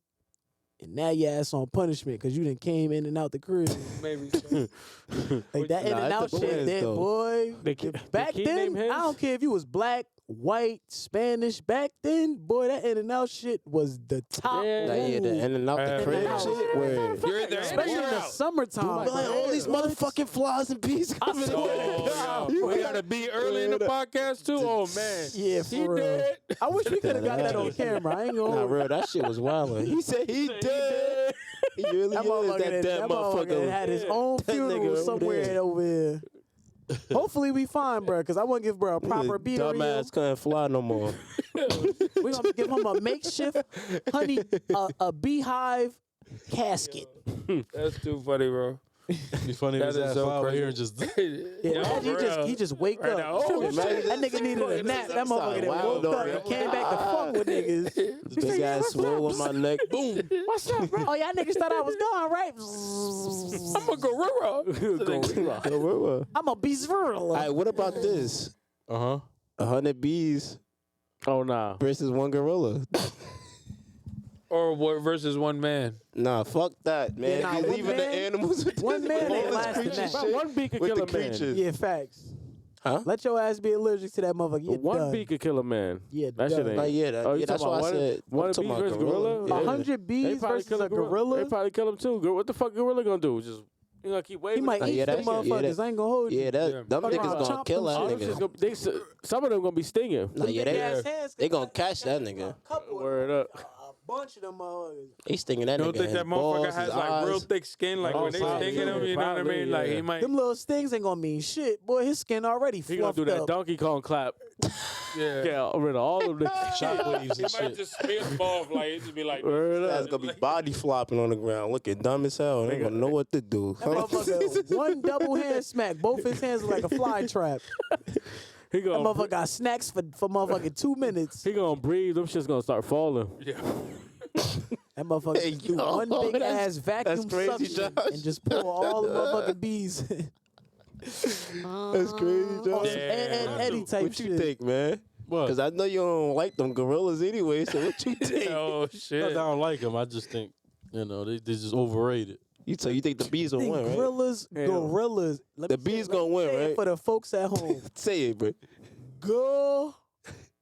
And now your ass on punishment because you done came in and out the crib. Maybe. So. Like that in Nah, and it out shit, depends, that though. boy. They keep- back they keep then, name I don't care if you was black, white, Spanish. Back then, boy, that in and out shit was the top. Yeah. Nah, yeah, the rule. in and out the In crib and out. shit. Where You're either in Especially or in the out. summertime. like all these motherfucking flies and bees coming in. Oh, yeah. We gotta be early in the podcast too. Oh man. Yeah, He for real. did. I wish we could have got that on camera. I ain't gonna. Nah, hold you. real, that shit was wild. He said he did. He really That is motherfucker, that dead motherfucker. had his own That nigga funeral over somewhere there. over here. Hopefully we fine, bro, because I want to give bro a proper burial. Dumbass couldn't fly no more. We gonna give him a makeshift a beehive casket. That's too funny, bro. Be funny That if his is ass so fly over crazy. here and just. Yeah, imagine he just wake Right up. now. Oh, Shit, that nigga needed a nap. That motherfucker that Wild, woke up though. and came back to fuck with niggas. Big ass swole on my neck. Boom. What's up, bro? Oh, y'all niggas thought I was gone, right? I'm a gorilla. I'm a beast All right, what about this? 100 bees Oh nah. versus one gorilla. Or what versus one man? Nah, fuck that, man. Yeah, nah, You one leaving the man- animals with one man all ain't this lasting creature that. shit Bro, one bee could with kill the a man. creatures. Yeah, facts. Huh? Let your ass be allergic to that motherfucker. You're One done. bee could kill a man. Yeah, That shit done. ain't. Nah, yeah, Oh, you yeah, that's talking why I about said. one I'm bee talking about versus gorilla? Yeah. 100 They bees probably versus kill a gorilla. They probably kill him too. What the fuck gorilla gonna do? Just you gonna keep waving? He might Nah, eat yeah, them that shit- yeah, motherfuckers. that- I ain't gonna hold you. Yeah, that Yeah. them Fuck niggas around, gonna chop kill them that All them nigga. shits gonna- some of them gonna be stinging. Nah, yeah, Big-ass they hands they can gonna catch that nigga. a couple of Word them, up. A bunch of them motherfuckers. They stinging that You nigga. don't think his that balls, motherfucker his has like real eyes. thick skin? Like Oh, when they probably, stinging him, you know what I probably, mean? Like yeah. he might. Them little stings ain't gonna mean shit. Boy, his skin already He gonna fluffed do that up. Donkey Kong clap. Yeah. Get rid of all of them. Shockwaves He and might shit. just spit off like it just be like. Word That's up. gonna be body flopping on the ground, looking dumb as hell. They gonna know what to do. That motherfucker, one double hand smack. Both his hands look like a fly trap. He That gonna motherfucker got snacks for motherfucking 2 minutes. he gonna breathe. Them shit's gonna start falling. Yeah. That motherfucker Hey, do yo, one big that's- ass vacuum crazy, suction Josh. and just pull all the motherfucking bees. That's crazy, On Josh. some Ed Eddie type What you shit. think, man? What? Because I know you don't like them gorillas anyway. So what you think? Oh Not that I shit. don't like them. I just think, they just overrated. You think the bees will Think win, right? gorillas. Let The me bees say- gonna win, say it right? For the folks at home, Say it, bro.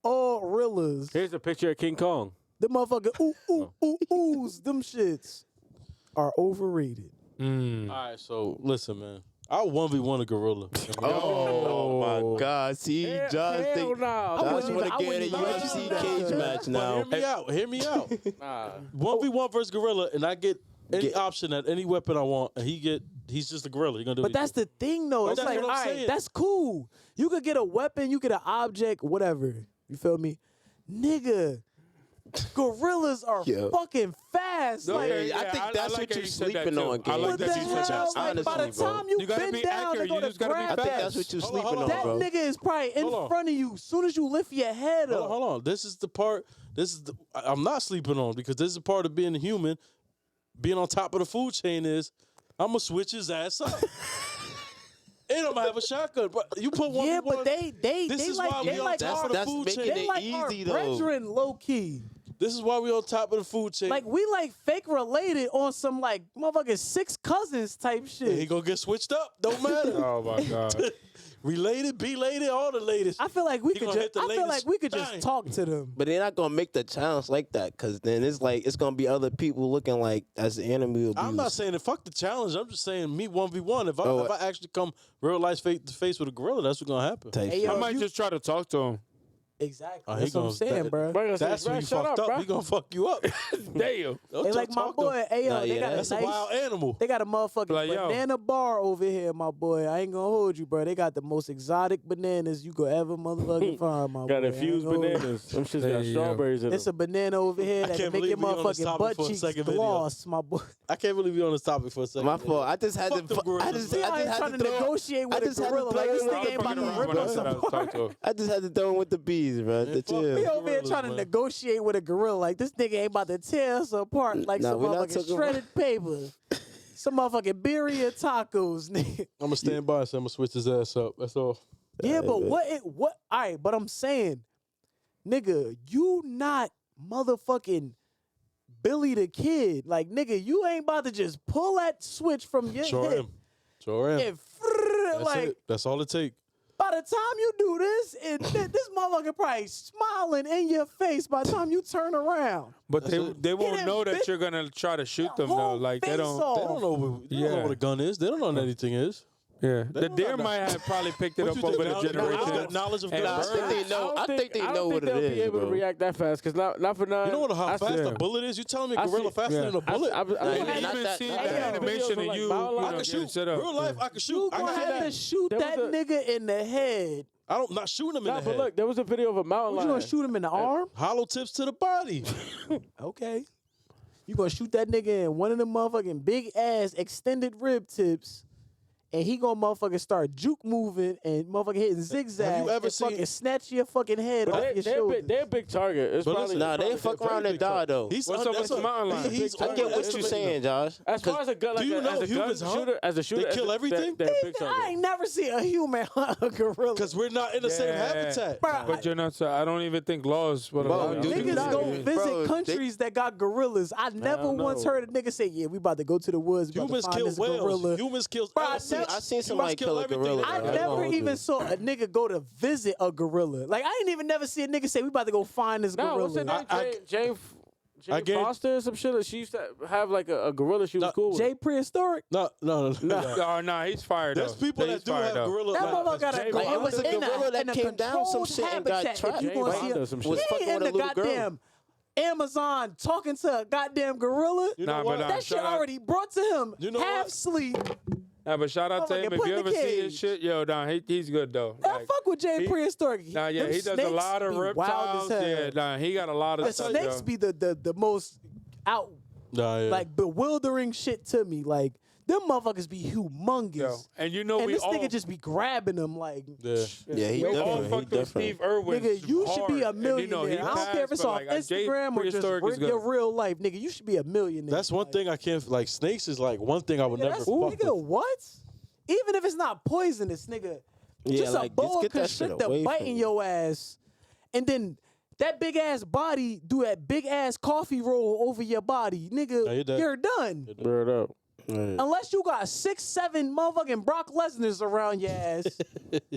gorillas. Here's a picture of King Kong. The motherfucker oohs. Them shits are overrated. Mm. All right, so listen, man. I'll 1v1 a gorilla. Oh my God! See, Josh Hell think nah. I Josh wouldn't want even- I to get wouldn't a even let UFC you do cage that. match now. Hear me out. Nah. 1v1 versus gorilla, and I get any Get- option at any weapon I want, and he's just a gorilla. He gonna do. But what he that's do. the thing, though. But It's that's like, all what I'm right, saying. that's cool. You could get a weapon, you get an object, whatever. You feel me? Nigga, gorillas are Yeah. fucking fast. No, like, I think that's like what how you're you said that sleeping too. on, I King. like what that the you said hell? that. Like, by the Honestly, bro. time you You gotta bend be down accurate. to go You to just gotta be grab I think that, that's what you're Hold on, sleeping hold on, that bro. nigga is probably in Hold on. front of you. Soon as you lift your head up. Hold on. This is the part. I'm not sleeping on because this is a part of being a human. Being on top of the food chain is I'm gonna switch his ass up. And I'm gonna have a shotgun. But you put one. Yeah, but they This is like why they we on like top our, of the that's food making chain. they it like our easy, though. brethren low key. This is why we on top of the food chain. Like we like fake related on some like motherfucking 6 cousins type shit. he gonna get switched up. Don't matter. Oh my god. Related, belated, all the latest. I feel like we He could gonna just hit the I feel latest like we could just thing. talk to them. But they're not gonna make the challenge like that, cause then it's gonna be other people looking like as enemy abuse. I'm not saying that fuck the challenge. I'm just saying me 1v1. If Oh, I actually come real life face to face with a gorilla, that's what's gonna happen. Type Hey, shit. yo, I might you- just try to talk to him. Exactly. Oh, he That's what I'm gonna- saying, bro. Bro, That's when you shut fucked up. bro. He gonna fuck you up. Damn. Don't They like my talk to boy. him. Hey, yo, Nah, they yeah, got That's a a nice. wild animal. They got a motherfucking Like, yo. banana bar over here, my boy. I ain't gonna hold you, bro. They got the most exotic bananas you could ever motherfucking find, my boy. Got I ain't infused gonna hold you. bananas. Them shits got Hey, yo. strawberries in It's them. a banana over here that can't can make your believe we on this motherfucking topic butt for a cheeks second video. gloss, my boy. I can't believe you on this topic for a second. My fault. I just had Fuck them to. gorillas. I just See, I ain't had trying to to throw. negotiate I with a just had to gorilla. Like, throw this it nigga out ain't about to the rip bro. us apart. I just had to throw him with the bees, bro. Man, The fuck chill. We over here Gorillas, trying to man. negotiate with a gorilla. Like, this nigga ain't about to tear us apart like Nah, some we not motherfucking talking shredded paper. Some motherfucking birria tacos, nigga. I'm gonna stand by, so I'm gonna switch his ass up. That's all. Yeah, but what? All right, but I'm saying, nigga, you not motherfucking Billy the Kid. Like, nigga, you ain't about to just pull that switch from your Sure hip am. Sure am. and That's like, it. That's all it take. by the time you do this, and this motherfucker probably smiling in your face by the time you turn around. But That's it. they won't done know that bit you're gonna try to shoot the them though. whole Like they face don't. off. They don't know. They don't know Yeah. what a gun is. They don't know what anything is. Yeah, They the don't deer know might have probably picked it What up you think, over the knowledge- generation. knowledge of And guns? I think they know. I think they know what it they'll be is, able bro. to react that fast because not for nothing. You know how fast yeah. a bullet is? You telling me a I gorilla see- faster than a bullet? I Nah, And not even that- seeing not the that. animation Videos of like you, Mile you Line. I know, can getting shoot. set up. Real life, I can You shoot. I gonna can have to shoot There that was a- nigga in the head. I don't not shooting him in Nah, the but head. look, there was a video of a mountain What, you lion. gonna shoot him in the arm? Hollow tips to the body. Okay. You gonna shoot that nigga in one of them motherfucking big ass extended rib tips, and he gonna motherfucking start juke moving and motherfucking hitting zigzags. ever and seen- fucking snatch your fucking head But off they, your they're, shoulders? big, they're a big target. It's But probably listen, Nah, they fuck Very around and big die target. though. He's What's up with the mountain lion? He's I get what you're underestimating saying, them. Josh. as far as a gun, like Do you a, know as a humans gun hunt? shooter, as a shooter, They kill everything? They're a big I target. ain't never seen a human hunt a gorilla. Because we're not in the same Yeah. habitat. Bruh, But you're not. I don't even think laws would Bro, allow dude, you to do Niggas not- go that. visit bro, countries that got gorillas. I never don't once know. heard a nigga say, "Yeah, we about to go to the woods. About Humans to find kill this whales. gorilla." Humans kill Bro, I elephants. never- I seen Humans somebody kill a everything. gorilla. I bro. never won't even do. saw a nigga go to visit a gorilla. Like I ain't even never see a nigga say we about to go find this No, what's her gorilla. name? I- Jane I get- Foster or some shit. She used to have like a gorilla. She was No, cool with. Jay Prehistoric. No. Oh, no, he's fired. There's though. people He's that do fired, have though. gorilla. That nah, motherfucker got that's a Jay Like, gorilla it was a in gorilla that in a came down some controlled shit and got habitat. trapped. If you gonna Jane see Fonda a, or some he shit. Was fucking ain't in with a the little girl. goddamn Amazon talking to a goddamn gorilla. You know Nah, what? but, That shit shout out- already brought to him You know half what? sleep. Nah, but shout out to Motherfucker, him. If put you in the ever see his cage. shit, yo, he's good though. I Like, fuck with Jay he- Prehistoric. Nah, yeah, Them he does a snakes lot of be wild reptiles. as hell. Yeah, nah, he got a lot of The stuff. snakes yo. be the most out Nah, yeah. like bewildering shit to me. Like them motherfuckers be humongous. Yo, and you know and we this all nigga just be grabbing them like. yeah. Yeah, he we all different. He fucked with different. Steve Irwin. Nigga, you should be a hard. And, you know, millionaire. he I don't care if it's passed, off but, like, Jay Instagram or just Prehistoric is your good. real life, nigga. You should be a millionaire. That's one Like, thing I can't like. Snakes is like one thing I would never That's, fuck nigga, with. what? Even if it's not poisonous, nigga, Yeah, just like, a boa just get that shit constrictor away from biting me. your ass, and then that big ass body do that big ass coffee roll over your body, nigga. Nah, you're done. You're done. Word up. Right. Unless you got 6, 7 motherfucking Brock Lesnar's around your ass,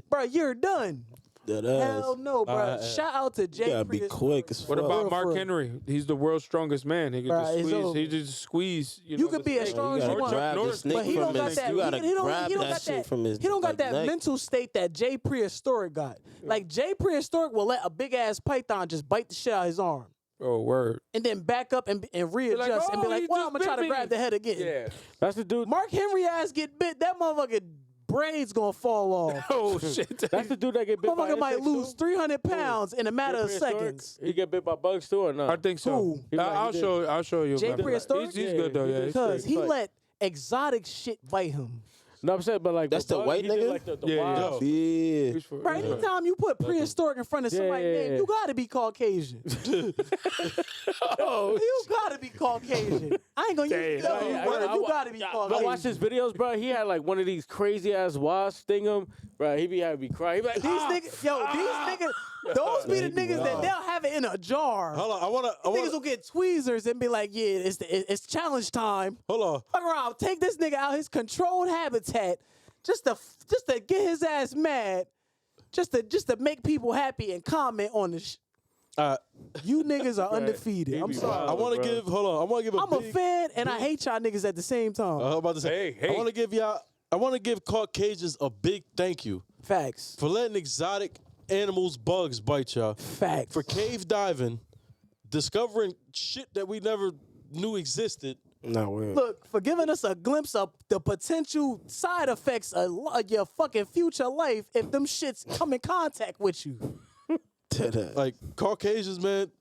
bro, you're done. That Hell ass. no, bro. Shout out to Jay. You gotta be Prehistoric. quick as What fuck. about For Mark real. Henry? He's the world's strongest man. He could Bruh, just it's squeeze. over. He just squeeze. You You know, could the be as snake. strong You as you gotta want. grab the Norris- snake But he from don't got his. that. You gotta he don't grab got that shit from his. He don't got like, that neck. mental state that Jay Prehistoric got. Like Jay Prehistoric will let a big ass python just bite the shit out of his arm, Oh, word. and then back up and readjust and be "Oh, like, he "Well, just I'm gonna try bit to grab me." the head again." Yeah. That's the dude. Mark Henry ass get bit. That motherfucker braids gonna fall off. Oh shit. That's the dude that get bit by Motherfucker might insects, lose too? 300 pounds in a matter of Prehistoric? seconds. He get bit by bugs too or not? I think so. Who? He like, I'll he did. show. I'll show you. Jay man. Prehistoric? He's Yeah, good though. he Yeah. did. he's Because good. he Like- let exotic shit bite him. No, I'm saying, but like That's the bug, white he did, nigga? Like the Yeah, wild. Yeah. He's for- Right? Anytime you put prehistoric in front of somebody's Yeah. name, you gotta be Caucasian. Oh, You gotta be Caucasian. I ain't gonna use Damn. the Yeah, word. I You wa- gotta be But Caucasian. watch his videos, bro. He had like one of these crazy ass wasps sting him, bro. He be having me cry. He be like, These niggas, yo, these niggas, those be the niggas that they'll have it in a jar. Hold on, I wanna. Niggas will get tweezers and be like, yeah, it's challenge time. Hold on. Fuck around, take this nigga out his controlled habitat just to get his ass mad, just to make people happy and comment on the You niggas are undefeated. I'm be sorry. wild. I want to bro. give. Hold on. I want to give a I'm a big. fan and I hate y'all niggas at the same time. I'm about to say. Hey. I want to give y'all. I want to give Caucasians a big thank you Facts. for letting exotic animals, bugs bite y'all. Fact. For cave diving, discovering shit that we never knew existed. No, we're Look, for giving us a glimpse of the potential side effects of your fucking future life if them shits come in contact with you. Like Caucasians, man,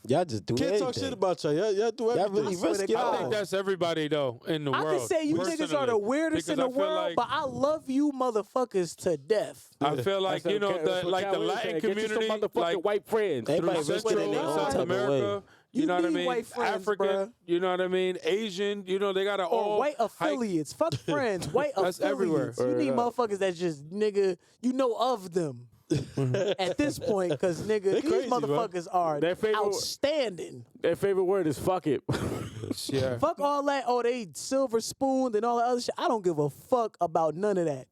y'all just do can't anything. talk shit about y'all. Y'all do everything. Y'all really swear to risk it God. I all. think that's everybody though in the I world. can say you niggas are the personally, weirdest in the because I feel world, like- but I love you motherfuckers to death. I feel like That's you know what Cal- like the Cal was Latin saying. Get you community, some motherfucking like white friends. Everybody through risk it in Central their own South type of way. America. You You know what I need mean? white friends, African, bruh. you know what I mean? Asian, you know they got to Or all white affiliates. Fuck friends. White That's everywhere. affiliates. You need Word up. motherfuckers that just, nigga, you know of them. At this point, because, nigga, these crazy, bro. motherfuckers are Their favorite- outstanding. Their favorite word is fuck it. Yeah. Fuck all that. Oh, they silver spooned and all that other shit. I don't give a fuck about none of that.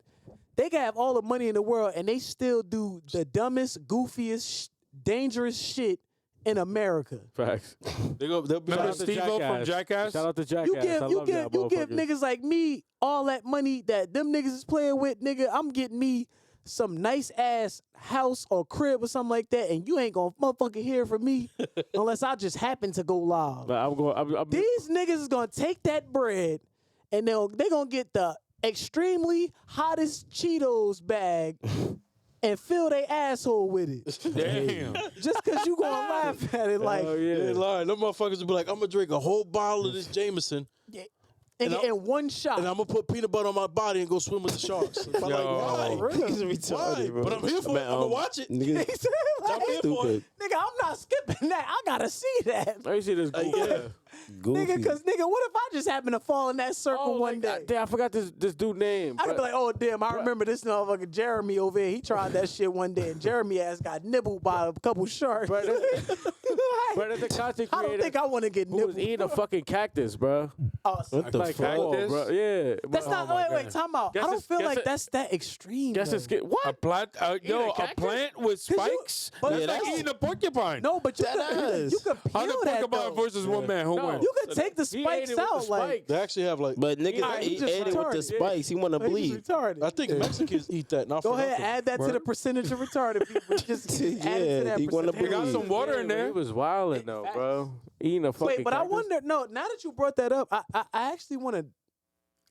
They can have all the money in the world and they still do the dumbest, goofiest, dangerous shit in America. Facts. They'll be Remember Shout like, out to Steve-O from Jackass? Shout out to Jackass. You give, I you love give, y'all you give motherfuckers. niggas like me all that money that them niggas is playing with, nigga. I'm getting me some nice ass house or crib or something like that, and you ain't gonna motherfucking hear from me unless I just happen to go live. But I'm going. I'm, These niggas is gonna take that bread and they gonna get the extremely hottest Cheetos bag and fill their asshole with it. Damn. Just cause you gonna laugh at it like oh they yeah. lying. Them motherfuckers will be like, I'm gonna drink a whole bottle of this Jameson in I'm- one shot. and I'm gonna put peanut butter on my body and go swim with the sharks. I'm like, why? Niggas retarded, Why? bro. But I'm here for it. I'm gonna watch it. Niggas I'm here for it. stupid. Nigga, I'm not skipping that. I gotta see that. Let me see this. Like, Google. yeah. Goofy. Nigga, cause nigga, what if I just happen to fall in that circle one day? Damn, I forgot this dude name. I could but- be like, oh damn, I remember this motherfucker Jeremy over here. He tried that shit one day, and Jeremy ass got nibbled by a couple sharks. But there's a content I don't creator think I want to get who was nibbled. eating a fucking cactus, bro. Oh, sorry. What the Like fuck? whoa, Cactus? bro. Yeah. That's Oh not. my Wait, God. time out. Guess I don't it's- feel guess like it- that's that extreme. Guess though. it's get what? A plant, Eating a cactus? plant with spikes? but That's yeah, like that's- eating a porcupine. No, but you That could, ass. you could How peel the that porcupine though. versus one man? Who No. wins? You could take the He ate spikes it with out, the like. spikes. They actually have like. But niggas Nah, he ate just it with the retarded. spikes. He want to Like, he's bleed. retarded. I think Mexicans eat that. Not Go for ahead, nothing. add that to the percentage of retarded people. Just add it to that he wanna percentage. They got bleed. some water in Yeah, there. He was wilding though, bro. Eating a fucking Wait, but I cactus. wonder. No, now that you brought that up, I actually want to.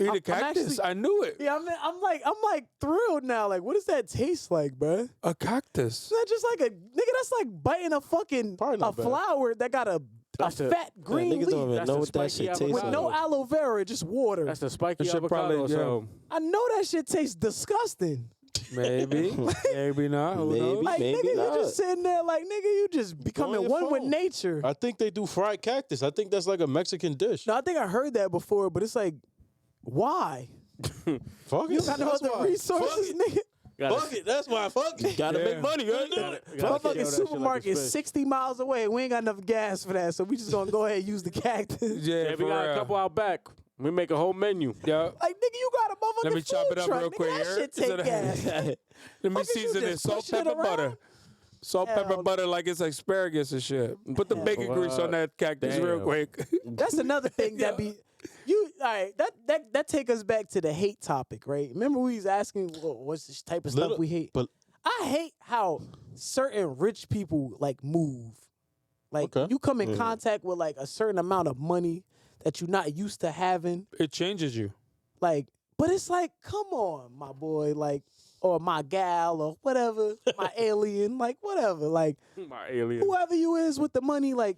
Eat a I'm cactus? actually- I knew it. Yeah, I'm like thrilled now. Like, what does that taste like, bruh? A cactus. Is that just like a nigga? That's like biting a fucking Probably not bad. flower that got a That's a- fat green niggas don't leaf even That's know the what that spiky shit tastes with like. no aloe vera, just water. That's the spiky That shit avocado probably- or yeah. something. I know that shit tastes disgusting. Maybe. Maybe not. Who Maybe. knows? Like, Maybe nigga, not. you just sitting there like, nigga, you just becoming your one with phone. nature. I think they do fried cactus. I think that's like a Mexican dish. No, I think I heard that before, but it's like, why? Fuck You it. got no That's other why. resources, nigga. Fuck it. That's why. Fuck it. Gotta Yeah. make money, right? Motherfucking supermarket is 60 miles away. We ain't got enough gas for that, so we just gonna go ahead and use the cactus. Yeah, Yeah, for we got a real. couple out back. We make a whole menu. Yeah. Like, nigga, you got a motherfucking Let me chop food it up truck. real Nigga, quick that here. shit take gas. Let me Fuck is you season it. just Salt, pushing it pepper, butter. around? Salt, pepper, Hell butter like it's asparagus and shit. Put the bacon grease on that cactus real Damn. quick. That's another thing that be you. All right, that take us back to the hate topic, right? Remember we was asking what's this type of stuff we hate. But I hate how certain rich people like move. Like Okay. you come in contact with like a certain amount of money that you're not used to having. It changes you. Like, but it's like, come on, my boy, like, or my gal, or whatever, my alien, like whatever, like My alien. whoever you is with the money, like,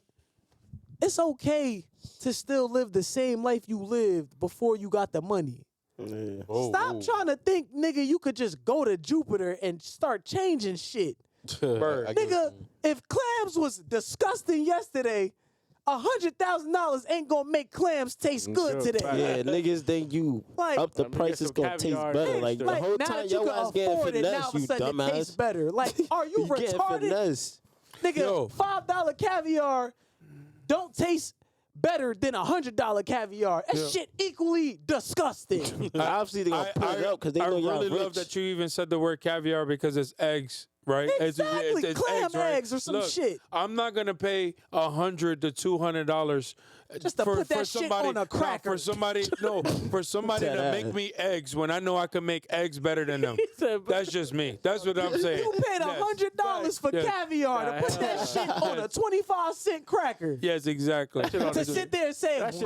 it's okay to still live the same life you lived before you got the money. Yeah. Stop trying to think, nigga, you could just go to Jupiter and start changing shit. Bird. I get Nigga, what you mean. if clams was disgusting yesterday, $100,000 ain't gonna make clams taste good Sure. today. Yeah, niggas think you Like, up the Let me price get is some gonna taste caviar better. next Like the to it. whole now time that you your can ass getting afford it, now finesse, all of a you sudden it tastes dumbass. better. Like, are you You getting retarded? finesse. Nigga, Yo. $5 caviar don't taste better than $100 caviar. That shit equally disgusting. Obviously they gonna put it up because they I know y'all really rich. love that you even said the word caviar because it's eggs right? Exactly. Clam right? eggs or some Look, shit. I'm not gonna pay $100 to $200 Just to put that for shit somebody, on a cracker. for somebody to Dead make ass. me eggs when I know I can make eggs better than them. That's just me. That's what I'm saying. You paid $100 for Yes. caviar to put that shit on a 25-cent cracker. Yes, exactly. To sit there and say, That shit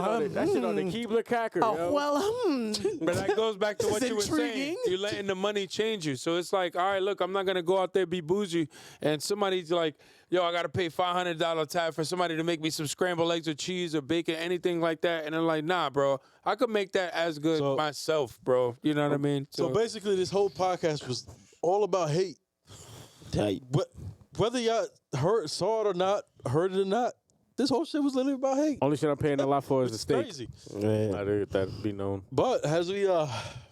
on the Keebler cracker, oh, yo. well, But that goes back to This what is you were saying. intriguing. You're letting the money change you. So it's like, all right, look, I'm not gonna go out there be bougie, and somebody's like, yo, I gotta pay $500 tab for somebody to make me some scrambled eggs or cheese or bacon, anything like that. And I'm like, nah, bro, I could make that as good myself, bro. You know what I mean? So basically, this whole podcast was all about hate. Tight. But whether y'all saw it or not, heard it or not, this whole shit was literally about hate. Only shit I'm paying a lot for is the It's steak. crazy. Yeah. That'd be known. But as we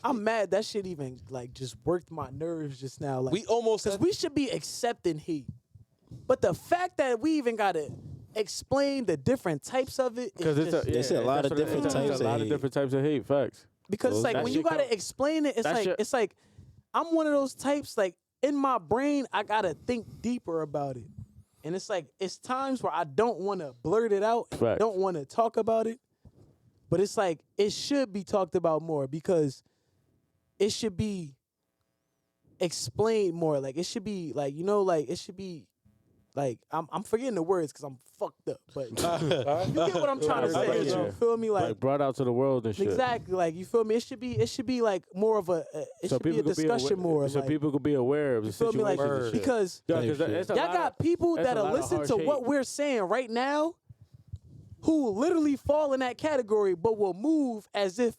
I'm mad that shit even like just worked my nerves just now. Like, we almost because had, we should be accepting hate, but the fact that we even gotta explain the different types of it Because is just, It's a lot of different types There's a lot of of hate. different types of hate. Facts. because it's like that when you shit gotta come- explain it, that shit- it's like I'm one of those types like in my brain I gotta think deeper about it, and it's like it's times where I don't want to blurt it out, Facts. don't want to talk about it, but it's like it should be talked about more because it should be explained more. Like it should be like like it should be like I'm forgetting the words because I'm fucked up, but you get what I'm trying to I say. get you. You feel me? Like brought out to the world and shit. Exactly. Like you feel me? It should be like more of a it So should be a people could discussion aware, more. So like, people could be aware of the you feel me? situation. Like and shit. because Yeah, 'cause it's a y'all lot got of- people that's a that'll lot of listen harsh to hate. what we're saying right now, who literally fall in that category, but will move as if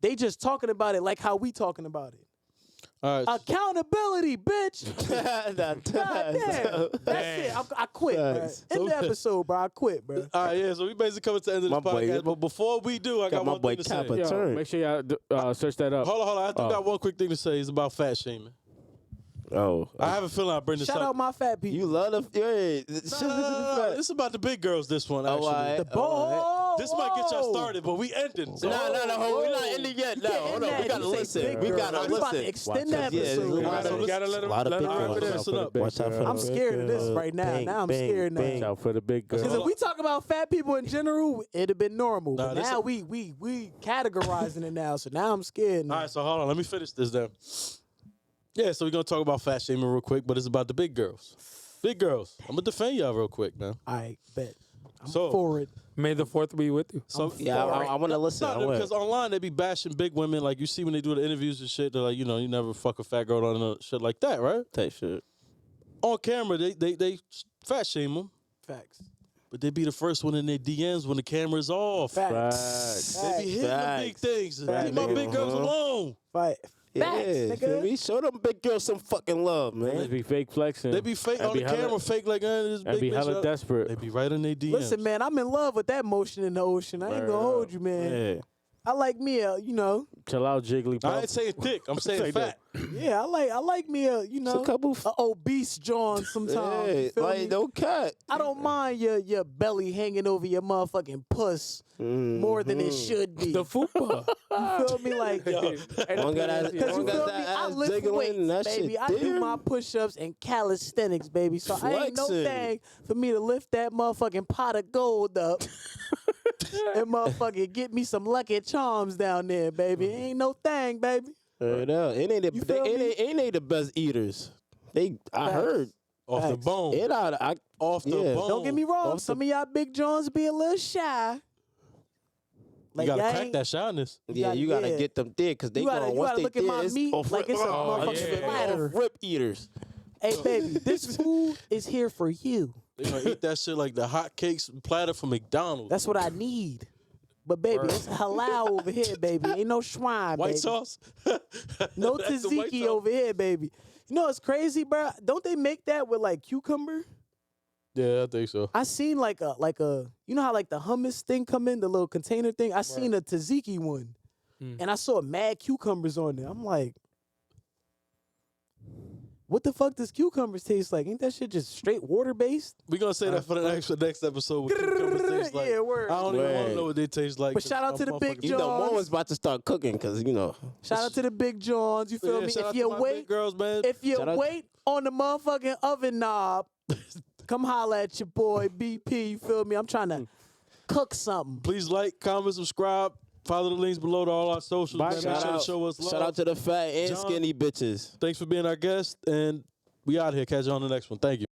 they just talking about it like how we talking about it. all right. Accountability, bitch. God damn. That's it. I quit, bro. Facts. End the episode, bro. I quit, bro. All right, yeah. So we basically coming to the end of My this boy- podcast. But before we do, I got my one boy thing to say. Kappa. Yo, Turn. make sure y'all search that up. Hold on. I do got one quick thing to say. It's about fat shaming. Oh. I have a feeling I bring this Shout up. out my fat people. You love the No. This is about the big girls. This one actually. all right. The ball. This might get y'all started, but we ending. So. No, we're not ending yet. No, hold on. We gotta listen. We gotta We about to listen. extend the Yeah, episode. we Alright, so You gotta let A lot of them big wrap it girls. in. Listen up. Watch out for I'm the scared of big this girls. right now. Bang, Now I'm bang, scared now. bang. Watch out for the big girl. Because if we talk about fat people in general, it'd have been normal. Nah, But this now we categorizing it now, so now I'm scared now. All right, so hold on. Let me finish this then. Yeah, so we're going to talk about fat shaming real quick, but it's about the big girls. Big girls. I'm going to defend y'all real quick, man. All right, bet. I'm So- for it. May the 4th be with you. So Yeah, I want to listen. I because want. online they be bashing big women. Like you see when they do the interviews and shit, they're like, you never fuck a fat girl on shit like that, right? Type shit. On camera, they fat shame them, Facts. but they be the first one in their DMs when the camera's off. Facts. They be hitting the big things. Leave my big girls alone. Facts. Yeah, nigga. we show them big girls some fucking love, Just man. be fake flexing. They be fake And on be the hella- camera, fake like this and big be bitch hella up. desperate. They be right in their DMs. Listen, man, I'm in love with that motion in the ocean. I ain't Word gonna hold up. you, man. Yeah. I like me a, Chill out, Jiggly. I ain't saying thick. I'm saying Say fat. yeah, I like me a, a couple a obese John sometimes. Yeah, you feel me? like no cut. I don't mind your belly hanging over your motherfucking puss more than it should be. The fupa. You feel me? Like, One got that, because you one feel got me? that I ass lift jiggling, weights, that baby. shit I do there. my push-ups and calisthenics, baby. So I ain't no Flexing. thing for me to lift that motherfucking pot of gold up and motherfucking get me some Lucky Charms down there, baby. Ain't no thing, baby. Straight up. It ain't You feel me? they the best eaters. I heard. Off the Facts. bone. Off the yeah. bone. Don't get me wrong. Off Some of y'all big Johns be a little shy. You Like, gotta y'all crack ain't- that shyness. Yeah, you gotta get them there because they You gotta- going you once gotta they look at there, my it's meat off like it's a motherfucking platter. rip eaters. Hey, baby, this food is here for you. They gonna eat that shit like the hot cakes platter from McDonald's. That's what I need. But baby, it's halal over here, baby. Ain't no swine, White baby. sauce. No That's the white tzatziki sauce. over here, baby. You know what's crazy, bro? Don't they make that with like cucumber? Yeah, I think so. I seen like a you know how like the hummus thing come in the little container thing. I seen a tzatziki one, and I saw mad cucumbers on there. I'm like, what the fuck does cucumbers taste like? Ain't that shit just straight water based? We're going to say that for the next episode. What cucumbers taste like. Yeah, word. I don't even want Word. to know what they taste like. But shout out to the big Johns. Momo's about to start cooking because, Shout out to the big Johns. You feel me? Shout out If to you my big wait, girls, man. if you Shout out- wait on the motherfucking oven knob, come holla at your boy BP. You feel me? I'm trying to cook something. Please like, comment, subscribe. Follow the links below to all our socials. Man. Make Shout sure to out, show us love. shout out to the fat and John. skinny bitches. Thanks for being our guest, and we out here. Catch you on the next one. Thank you.